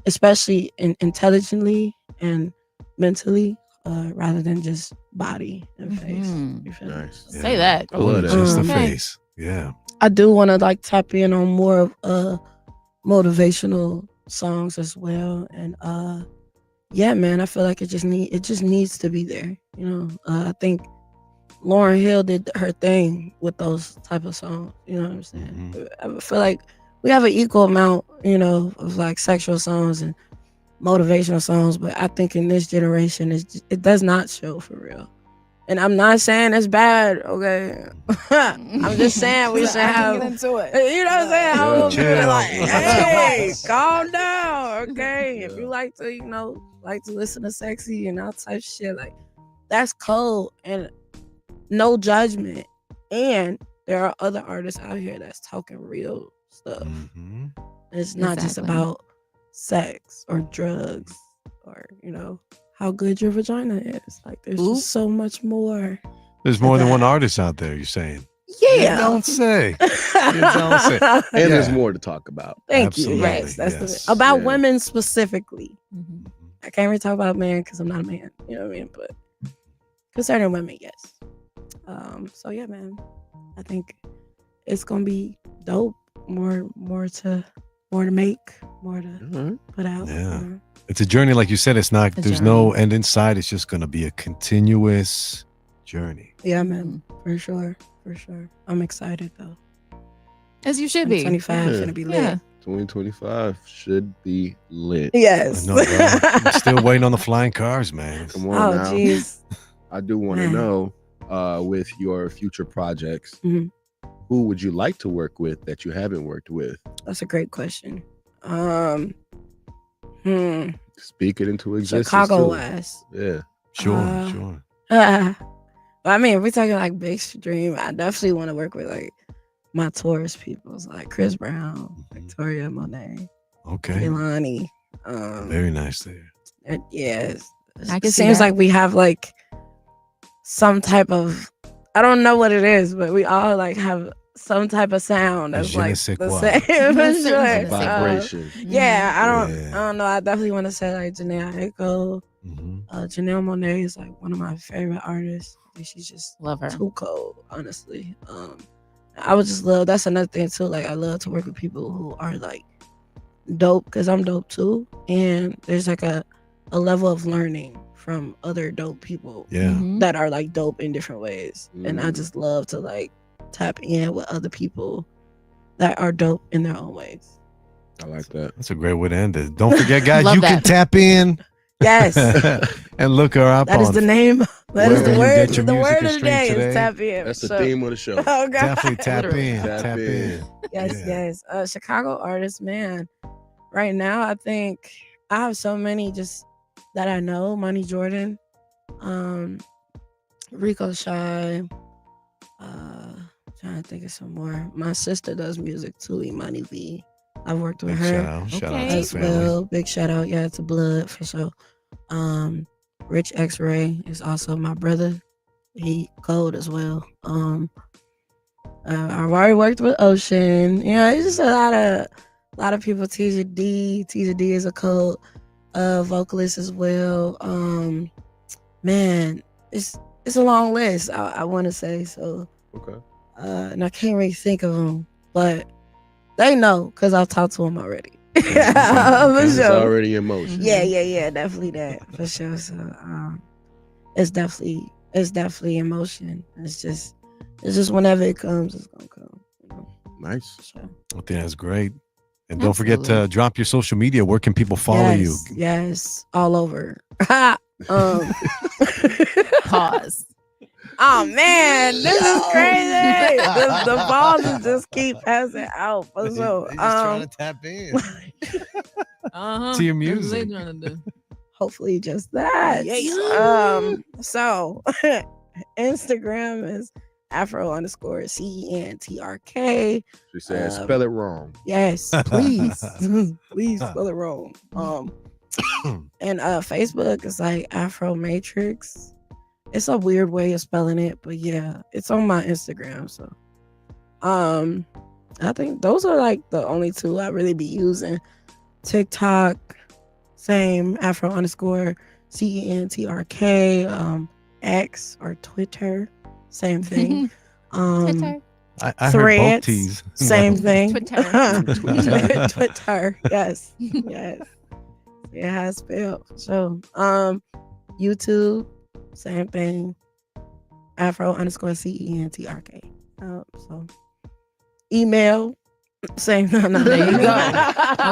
especially intelligently and mentally, rather than just body and face. You feel me? Nice. Say that. I love that. Just the Okay. face. Yeah. I do want to like tap in on more of motivational songs as well. And yeah, man, I feel like it just needs to be there. You know, I think Lauryn Hill did her thing with those type of songs. You know what I'm saying? I feel like we have an equal amount, you know, of like sexual songs and motivational songs, but I think in this generation, it does not show for real. And I'm not saying it's bad, okay? I'm just saying we should have. Get into it. You know what I'm saying? Yeah. I'm gonna be Chill. like, hey, calm down, okay? If you like to, you know, like to listen to sexy and all type of shit, like that's cool and no judgment. And there are other artists out here that's talking real stuff. It's not just about sex or drugs or, you know, how good your vagina is. Like there's just so much more. There's more than one artist out there, you're saying? Yeah. You don't say. You don't say. And there's more to talk about. Thank Absolutely. you. Yes, that's Yes. about Yeah. women specifically. I can't really talk about men because I'm not a man. You know what I mean? But concerning women, yes. So yeah, man. I think it's gonna be dope. More to make, more to put out. Yeah. You know? It's a journey, like you said. It's not. A There's no end in sight. It's just going to be a continuous journey. Yeah, man. For sure. I'm excited though. As you should be. 25 Yeah. gonna be lit. Yeah. 2025 should be lit. Yes. No, I'm still waiting on the flying cars, man. Come on now. jeez. I do want to Man. know, with your future projects, Mhm. who would you like to work with that you haven't worked with? That's a great question. Speak it into existence. Chicago too. wise. Yeah. Sure. I mean, if we're talking like big dream, I definitely want to work with like my Taurus peoples, like Chris Brown, Victoria Monet, Okay. Kehlani. Very nice there. Yes. I It can see seems that. like we have like some type of, I don't know what it is, but we all like have some type of sound that's Je ne like sais the quoi. same. For Je sure. ne sais quoi. Vibration. Yeah, I Yeah. don't know. I definitely want to say like Janae Aiko. Mhm. Janelle Monáe is like one of my favorite artists. I think she's just Love her. too cold, honestly. I would just love. That's another thing too. Like I love to work with people who are like dope because I'm dope too, and there's like a level of learning from other dope people Yeah. Mhm. that are like dope in different ways, and I Mm. just love to like tap in with other people that are dope in their own ways. I like that. That's a great way to end it. Don't forget, guys, Love you can that. tap in Yes, and look her up that is on the name. That is Wherever the you word. get your The music word and of the stream day today. is tap in. That's the So- theme of the show. Oh God. Definitely tap Literally. in. Tap Tap in. in. Yes, Yeah. yes. Chicago artists, man. Right now, I think I have so many just that I know. Money Jordan, Rico Shy. Trying to think of some more. My sister does music too, Imani V. I've worked with Big her shout out. Shout out to Okay. the as family. well. Big shout out, yeah, to Blood for sure. Rich X-Ray is also my brother. He cold as well. I've already worked with Ocean. Yeah, it's just a lot of people. Teaser D is a cold vocalist as well. Man, it's a long list. I want to say so. Okay. And I can't really think of them, but they know because I've talked to them already. For It's sure. already in motion. Yeah, definitely that for sure. So it's definitely emotion. It's just whenever it comes, it's gonna come. You know? Nice. So, I think that's great. And don't forget to drop your social media. Where can people follow you? Yes, all over. Pause. Oh man, this is crazy. The balls just keep passing out for sure. tap in Uh-huh. to your That's what they music. trying to do. Hopefully just that. So Instagram is Afro_CENTRK. She said, spell it wrong. Yes, please. Please spell it wrong. And Facebook is like Afro Matrix. It's a weird way of spelling it, but yeah, it's on my Instagram. So I think those are like the only two I really be using. TikTok, same Afro_CENTRK, X or Twitter, same thing. Twitter. I heard both Threads, T's. same thing. Twitter. Twitter, yes, yes. Yeah, how it's spelled. So, YouTube, same thing. Afro_CENTRK. So, email, same. No, There you go.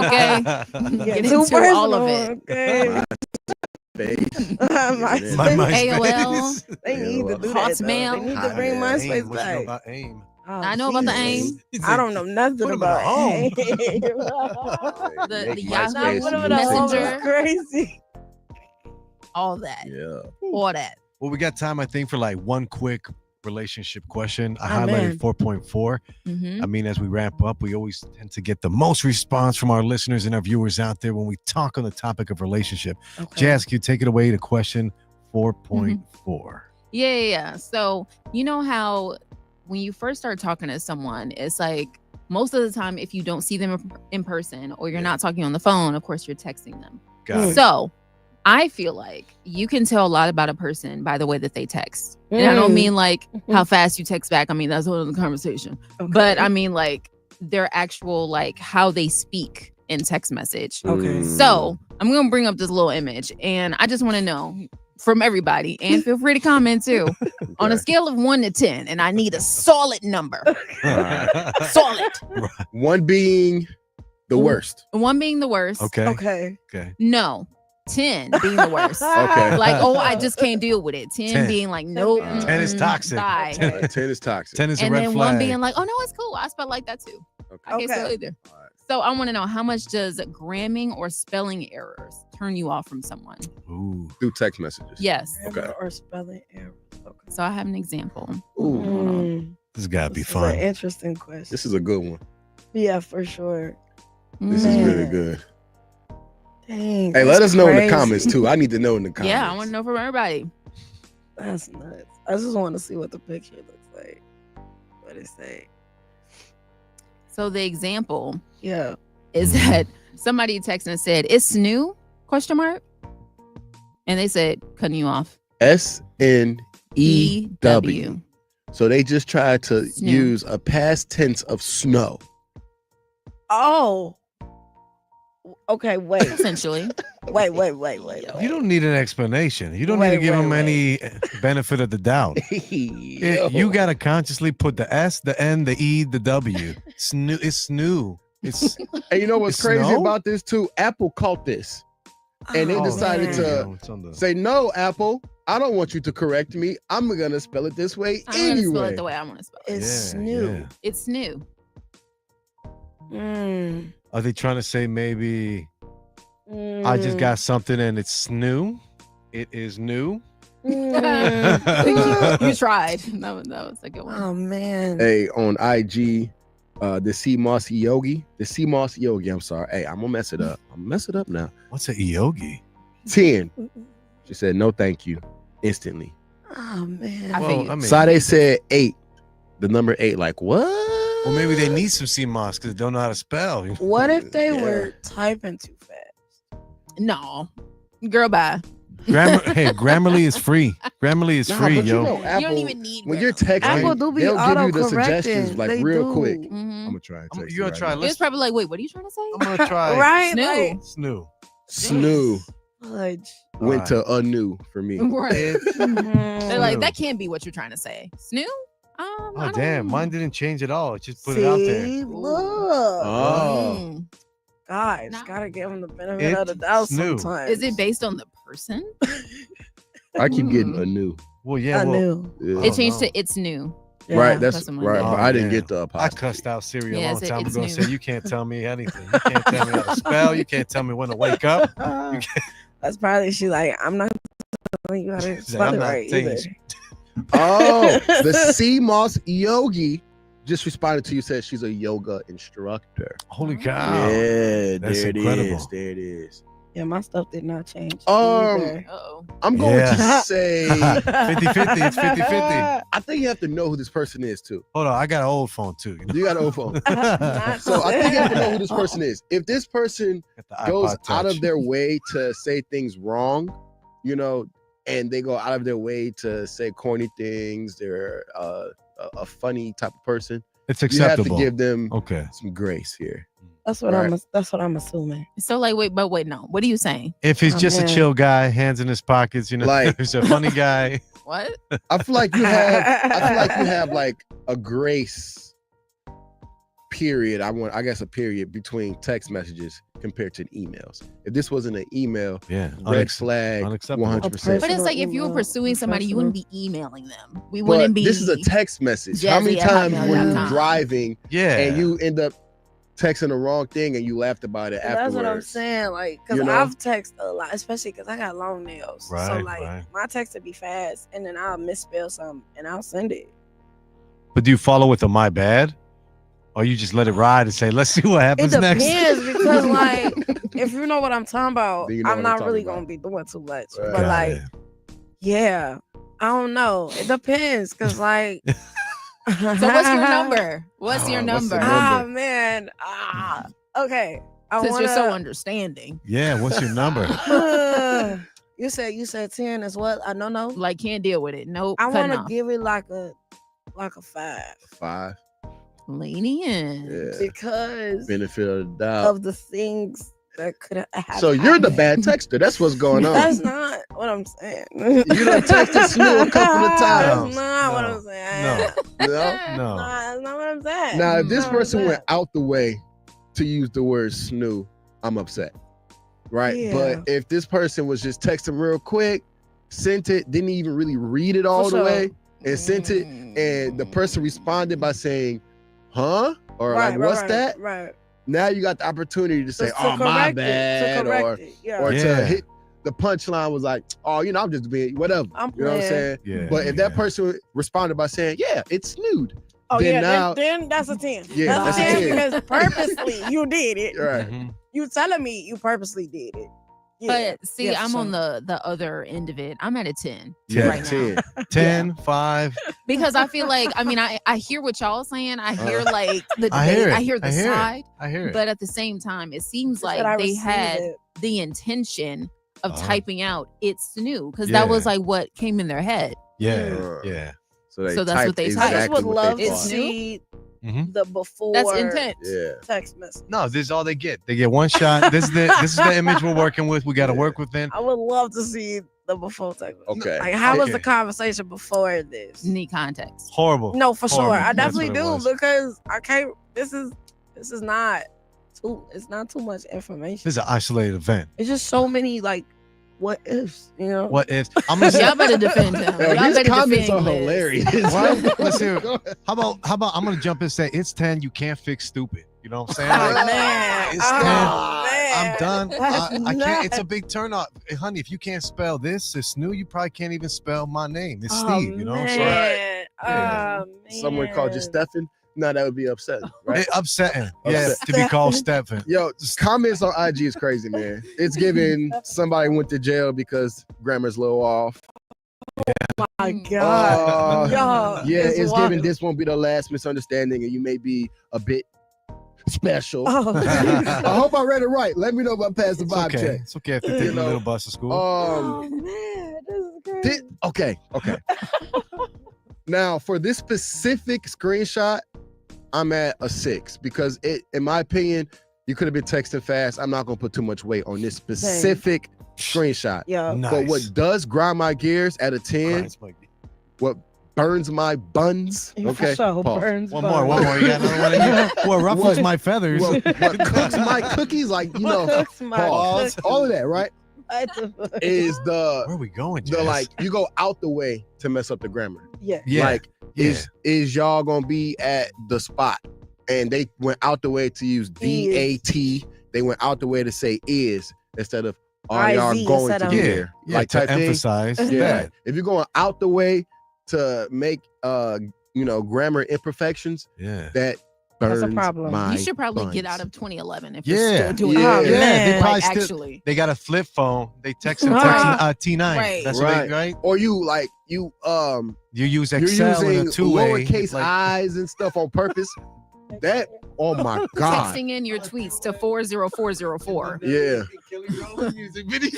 Okay. Yeah, Get too into all of personal, it. Okay. Face. MySpace. AOL. They need to do that. Though. They Hotmail. need to bring AIM. MySpace What you know back. about AIM? Oh, I know about the Jesus. AIM. I don't know nothing Put 'em in about a home. AIM. The Make Yahoo MySpace Put 'em a in a home Messenger. is crazy. All that. Yeah. All that. Well, we got time, I think, for like one quick relationship question. I Oh, highlighted man. 4.4. Mm-hmm. I mean, as we wrap up, we always tend to get the most response from our listeners and our viewers out there when we talk on the topic of relationship. Okay. Jazz, can you take it away to question 4.4? Yeah. So you know how when you first start talking to someone, it's like most of the time, if you don't see them in person or you're not talking on the phone, of course, you're texting them. Got it. So I feel like you can tell a lot about a person by the way that they text. And I don't mean like how fast you text back. I mean, that's whole other conversation. Okay. But I mean like their actual, like how they speak in text message. Okay. So I'm going to bring up this little image and I just want to know from everybody, and feel free to comment too, on a scale of 1 to 10, and I need a solid number. Solid. 1 being the worst. 1 being the worst. Okay. Okay. No. 10 being the worst. Okay. Like, oh, I just can't deal with it. 10 being like, nope. 10 is toxic. Bye. 10 is toxic. 10 is a And red then flag. 1 being like, oh no, it's cool. I spell like that too. I can't spell either. All right. So I want to know, how much does gramming or spelling errors turn you off from someone? Ooh. Through text messages. Yes. Okay. Or spelling error. Okay. So I have an example. Ooh. This has got to be This is fun. an interesting question. This is a good one. Yeah, for sure. This is Man. really good. Dang. Hey, let that's us know in the crazy. comments too. I need to know in the comments. Yeah, I want to know from everybody. That's nuts. I just want to see what the picture looks like. What it say? So the example Yeah. is that somebody texted and said, "It's new?" ? And they said, "Cutting you off." SNEW. EW. So they just tried to Snow. use a past tense of snow. Oh. Okay, wait. Essentially. Wait. You don't need an explanation. You don't need to Wait, give wait, them wait. any benefit of the doubt. You got to consciously put the S, the N, the E, the W. It's new. It's new. It's And you know what's It's crazy snow? about this too? Apple caught this. And they Oh, decided man. to It's on the- say, no, Apple, I don't want you to correct me. I'm going to spell it this way I'm going to spell anyway. it the way I want to spell it. It's Yeah, new. yeah. It's new. Mm. Are they trying to say maybe I just got something and it's new? It is new. You tried. That was a good one. Oh man. Hey, on IG, the Sea Moss Yogi. I'm sorry. Hey, I'm going to mess it up. I'm going to mess it up now. What's a yogi? 10. She said, no, thank you. Instantly. Oh man. I figured. Sade said 8. The number 8. Like, what? Well, maybe they need some CMOS because they don't know how to spell. What if they Yeah. were typing too fast? No. Girl, bye. Grammarly is free. Grammarly is Nah, free, but yo. you know, Apple, You don't even need when you're grammar. texting, Apple do be they'll give you the auto-correcting. suggestions like They real do. quick. Mhm. I'm gonna try and text You gonna it try? right It was probably like, wait, what are you trying to say? I'm gonna try. Right? Snoo. Like, Snoo. now. Snoo fudge. went to a new for me. Right. They're like, Snoo. that can't be what you're trying to say. Snoo? I Oh don't damn, know. mine didn't change at all. It just put it out there. See, look. Oh, Mm. Guys, No. gotta give them the benefit of the doubt Snoo. sometimes. Is it based on the person? I keep getting a new. Well, yeah, I well, knew. Yeah. It changed no. to it's new. Right, that's That's what right. mine But did. I didn't Oh, get the I apostrophe. cussed out Siri a Yeah, long it's- time it's ago and new. said, you can't tell me anything. You can't tell me how to spell. You can't tell me when to wake up. That's probably she like, I'm not telling you how to She's like, spell I'm it not right saying either. shit. Oh, the Sea Moss Yogi just responded to you. Said she's a yoga instructor. Holy cow. Yeah, that's there it incredible. is. There it is. Yeah, my stuff did not change. Um, either. Uh-oh. I'm going Yeah. to say 50-50. It's 50-50. I think you have to know who this person is too. Hold on, I got an old phone too. You got an old phone. Not So I think you have to know who this Oh. person is. If this person Got the goes iPod out Touch. of their way to say things wrong, and they go out of their way to say corny things, they're a funny type of person, It's You have acceptable. to give them Okay. some grace here. That's what I'm assuming. So like, wait, no. What are you saying? If he's just a chill guy, hands in his pockets, you know, Like- he's a funny guy. What? I feel like you have like a grace period. I guess a period between text messages compared to emails. If this wasn't an email, Yeah. red flag, unacceptable. 100%. But it's like if you were Email, pursuing somebody, you professional. wouldn't be emailing them. We But wouldn't be. this is a text message. How many Jazzy times at were you hotmail.com. driving Yeah. and you end up texting the wrong thing and you laughed about it afterwards? That's what I'm saying. Like, because You know? I've texted a lot, especially because I got long nails. So, Right, like, right. my text would be fast and then I'll misspell something and I'll send it. But do you follow with a my bad? Or you just let it ride and say, let's see what It happens next? depends because, like, if you know what I'm talking about, Then you know I'm what I'm not really talking going to be doing too much. Right. But, Got like, it. yeah, I don't know. It depends because, like, So what's your number? What's your What's the number? number? Ah, man. Okay. I Since you're wanna, so understanding. Yeah, what's your number? you said 10 as well. I don't know. Like can't deal with it. Nope. I Cutting want to off. give it like a 5 5. Lenient. Yeah. because Benefit of the doubt. of the things that could have happened. So you're the bad texter. That's what's going on. That's not what I'm saying. You done texted Snoop a couple of times. That's not what No, I'm saying. No. No. Nah, that's not what I'm saying. Now, if this That's not what person I'm went out the way to use the word snoo, I'm upset. Right? Yeah. But if this person was just texting real quick, sent it, didn't even really read it all For the sure. way, and sent it, and the person responded by saying, huh? Or like, what's that? Right. Now you got the opportunity to say, To oh, my correct it, to bad. correct it. Yeah. Or Yeah. to hit the punchline was like, oh, I'm just being whatever. I'm You know what I'm playing. saying? Yeah. But if that yeah. person responded by saying, yeah, it's snood. Oh Then yeah, now- then that's a 10. Yeah, that's a that's a 10 10. because purposely you did it. Right. Mhm. You telling me you purposely did it. Yeah. But see, Yeah, I'm for on sure. the other end of it. I'm at a 10 Yeah. right now 10. 10, 5. because I feel like I hear what y'all saying. I hear like the I hear debate. it. I hear the I hear it. side, I hear it. but at the same time, it seems She said, like "I they receive had it." the intention of Uh-huh. typing out "it's new" because Yeah. that was like what came in their head. yeah. Uh, Yeah. So, they So that's what typed they I typed. just exactly would what love they to It's thought. new. see Mhm. the before That's intent. Yeah. text message. No, this is all they get. They get one shot. This is the image we're working with. We got to Yeah. work within. I would love to see the before text message. Okay. Like, how was Okay. the conversation before this? Need context. Horrible. No, for sure. Horrible. I That's definitely what it do was. because I can't. This is not too. It's not too much information. This is an isolated event. It's just so many like what ifs. You know. What if I'm gonna say, Y'all better defend him. Yo, Y'all these better comments defend are Liz. hilarious. What? Let's hear it. Go ahead. how about I'm gonna jump and say it's 10. You can't fix stupid. You know what I'm saying? Oh, Like, man. it's Oh, 10. man. I'm done. That's I can't. It's a nuts. big turn off, honey. If you can't spell this, it's new. You probably can't even spell my name. It's Oh, Steve. You know what I'm saying? man. Yeah. Oh, Someone called you man. Stefan? No, that would be upsetting, right? It upsetting. Yeah, Upset. to be called Stephen. Yo, comments on IG is crazy, man. It's giving somebody went to jail because grammar's a little off. My God. Uh, Yo, Yeah, it's wild. giving this won't be the last misunderstanding, and you may be a bit special. Oh. I hope I read it right. Let me know if I passed the It's vibe okay. check. It's okay if they You take a know, little bus to school. Oh, man, this is crazy. Okay. Now, for this specific screenshot, I'm at a 6 because it, in my opinion, you could have been texting fast. I'm not gonna put too much weight on this specific screenshot. Yo. Nice. But what does grind my gears at a 10, Christ, Mike. what burns my buns, For okay? sure, Pause. burns One buns. more. You got another one in here? What ruffles What? my feathers? What cooks my cookies, like, you know, Cooks my pause. cookies. All of that, right? What the fuck? Is Where are we going, the Jess? like, you go out the way to mess up the grammar. Yeah. Yeah. Like, is y'all gonna be at the spot? And they went out the way to use DAT. They went out the way to say is instead of are y'all IV going instead to of- be yeah, there? yeah, Like to type thing. emphasize Yeah. that. If you're going out the way to make grammar imperfections, Yeah. that That's a burns problem. my You should probably get buns. out of 2011 if Yeah. you're still doing Yeah. that. Yeah, they Like, probably still- actually. They got a flip phone. They text T9. Right. That's what they, right? Or you You use you're Excel in using a two-way. lowercase like, i's and stuff on purpose. That, oh my God. Texting in your tweets to 40404 Yeah. music video.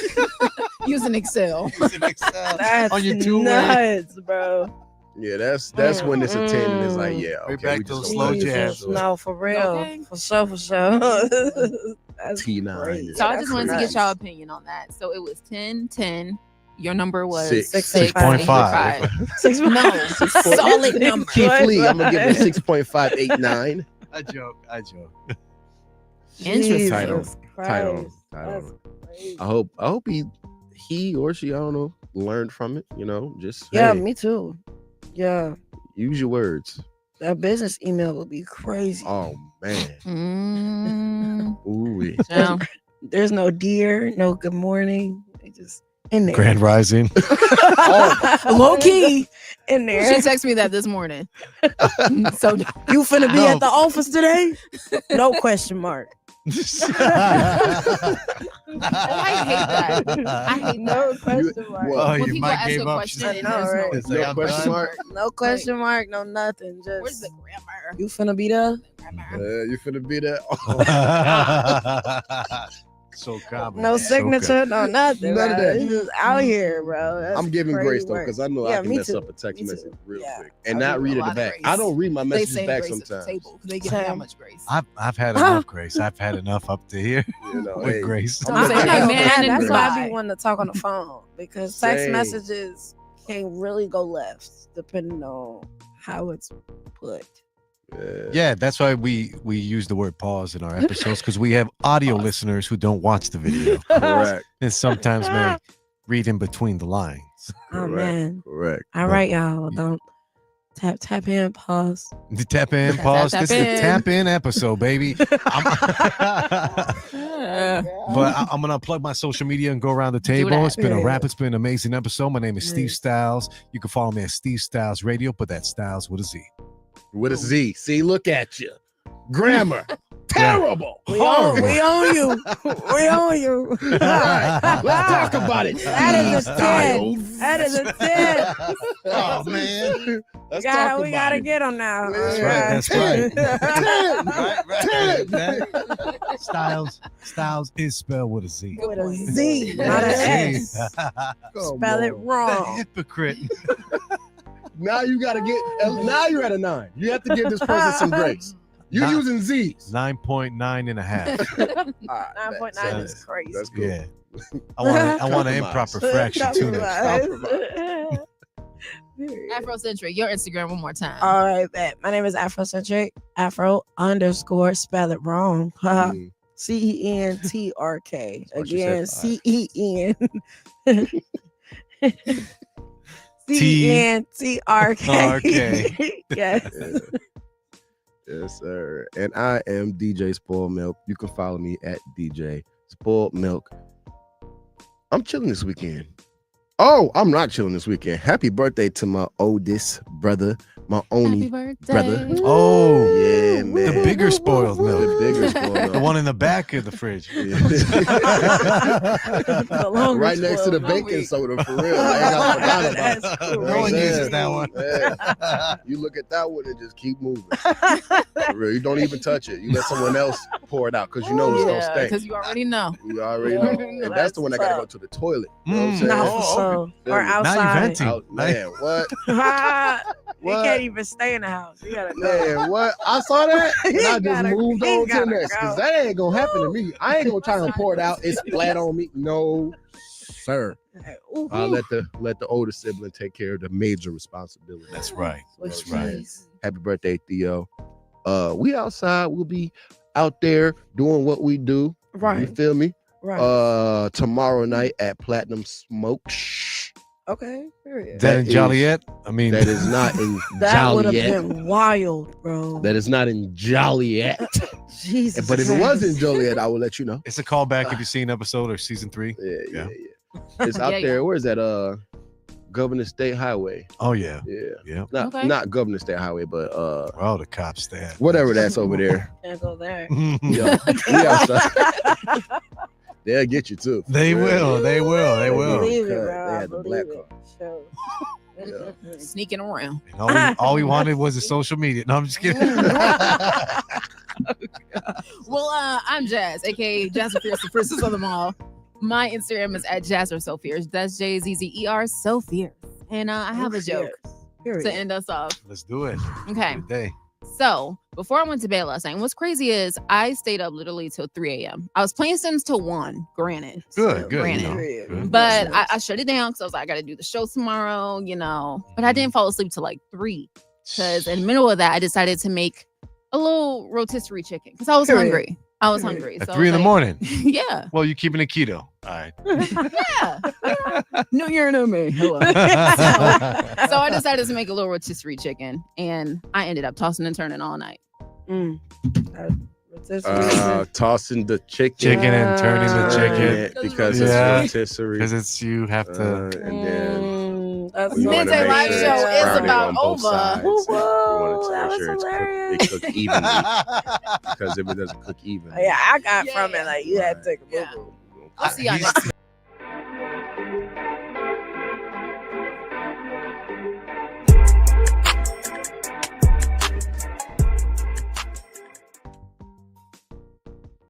using Excel. Using Excel That's on your two-way. nuts, bro. Yeah, that's when it's a 10 and it's like, yeah, okay. Right back we to just the gonna slow let it jazz. go. No, for real. Okay. For sure. That's T9 crazy. is So I just wanted to get crazy. y'all opinion on that. So it was 10, 10. Your number was 6.5. 6.5. No, solid number. Keith Lee, I'm gonna give it a 6.589. I joke. Interesting. Title. Christ. Title. That's crazy. I hope he or she, I don't know, learned from it. You know, just Yeah, hey, me too. Yeah, use your words. that business email would be crazy. Oh man, ooh, Yeah. There's no dear, no good morning. They just in there. Grand Rising. Low key in She there. texted me that this morning. So You finna be No. at the office today? No question mark. I hate that. I hate No that. question mark. Well, When your people mic ask gave a up. question I and know, there's right? It's no like, No I'm question done. mark. No question mark. No nothing. Where's Just the grammar? you finna be there. You finna be there. So common. No So signature. No nothing. None of bro. that. You just out here, bro. That's I'm giving crazy grace though, work. because I know Yeah, I can me mess too. up a text Me too. message real Yeah. quick and I not do read a it lot of back. grace. I don't read my They messages say back grace at the sometimes. table because they give me that Same. much grace. I've had enough grace. I've had enough up to here You know, with hey, grace. I'm I'm saying, saying, hey, man, that's and why I cry. be wanting to talk on the phone because text Same. messages can really go left depending on how it's put. Yeah, that's why we use the word pause in our episodes because we have audio listeners who don't watch the video correct, and sometimes may read in between the lines. Oh correct, man. correct. All right, y'all. Don't tap in, pause. The tap in, Tap, pause. tap, This tap is the in. tap in episode, baby. Yeah. But I'm gonna plug my social media and go around the table. that. It's been a Yeah. wrap. It's been an amazing episode. My name is Steve Nice. Styles. You can follow me at Steve Styles Radio, but that's Styles with a Z. With a Z. See, look at you. Grammar. Terrible. We own you. We own you. All right, let's talk about it. That is a 10. Styles. That is a 10. Oh man. Let's talk about We gotta it. get them now. That's right, that's Ten. right. Styles is spelled with a Z. With a Z, not an S. Come Spell it on. The wrong. hypocrite. Now you gotta get. Now you're at a 9. You have to give this person some grace. You're Nah. using Z's. 9.9 and a half. 9.9 is crazy. That's cool. Yeah. I want an Compromise. improper fraction too. Next. Afrocentric, your Instagram one more time. All right, bet. My name is Afrocentric. Afro _, spell it wrong. Mm. CENTRK. That's what you Again, said, CENTRK. Yes. Yeah. Yes, sir. And I am DJ Spoiled Milk. You can follow me at DJ Spoiled Milk. I'm chilling this weekend. Oh, I'm not chilling this weekend. Happy birthday to my oldest brother, my only Happy brother. birthday. Oh, Yeah, man. the bigger spoiled The milk. bigger spoiled milk. The one in the back of the fridge. Yeah. The longer Right next to the spoiled. baking soda, for real. I ain't got forgot about That's it. cool. No one Yeah. uses that one. Yeah. You look at that one and just keep moving. For real. You don't even touch it. You let someone else pour it out because you know it's gonna Yeah, stink. because you already know. You already know. And that's the one that gotta go to the toilet. You know what I'm Mm. saying? Not Oh, for sure. okay. Or Now you outside. venting. Man, what? You What? can't even stay in the house. You gotta go. Man, what? I saw that and He I just gotta- moved he on to the gotta next go. because that ain't gonna happen to me. I ain't gonna try and pour it out. It's flat on me. No, sir. Ooh, I'll let the older sibling take care of the major responsibility. That's right. That's That's right. right. Happy birthday, Theo. We outside. We'll be out there doing what we do. You Right. feel me? Right. Tomorrow night at Platinum Smoke. Shh. Okay. Period. Is that in That is- Joliet? I mean, That is not in That would have Joliet. been wild, bro. That is not in Joliet. Jesus. But if it was in Christ. Joliet, I will let you know. it's a callback if you've seen episode or season 3. Yeah. It's out Yeah, there. Where is that? Governor State Highway. Oh yeah, Yeah. yeah. Okay. Not Governor State Highway, but Oh, the cops stand. whatever that's over there. Can't go there. Yeah. We outside. They'll get you too. They will. They will. They I will. believe it, Cut. bro. They I had the believe black it. Sure. Sneaking around. All we wanted was the social media. No, I'm just kidding. Well, I'm Jazz, aka Jazz So Fierce, the princess of them all. My Instagram is at Jazzer So Fierce. That's JZZER So Fierce. And I have a joke. to end us off. Let's do it. Okay. Midday. So before I went to bed last night, what's crazy is I stayed up literally till 3 a.m. I was playing Sims till 1, granted. Good. Granted. Good. But I shut it down because I was like, I got to do the show tomorrow, But I didn't fall asleep till like 3 because in the middle of that, I decided to make a little rotisserie chicken because I was hungry. At so 3 in the morning. Yeah. Well, you're keeping it keto. All right. Yeah. No, you're no me. Hello. So I decided to make a little rotisserie chicken, and I ended up tossing and turning all night. Tossing the chicken and turning the chicken because it's rotisserie. Because it's you have to. And then Midday live show is about over. Whoa, that was hilarious. It cook evenly because if it doesn't cook evenly, I got from it like you had to take a boo-boo. I'll see y'all next.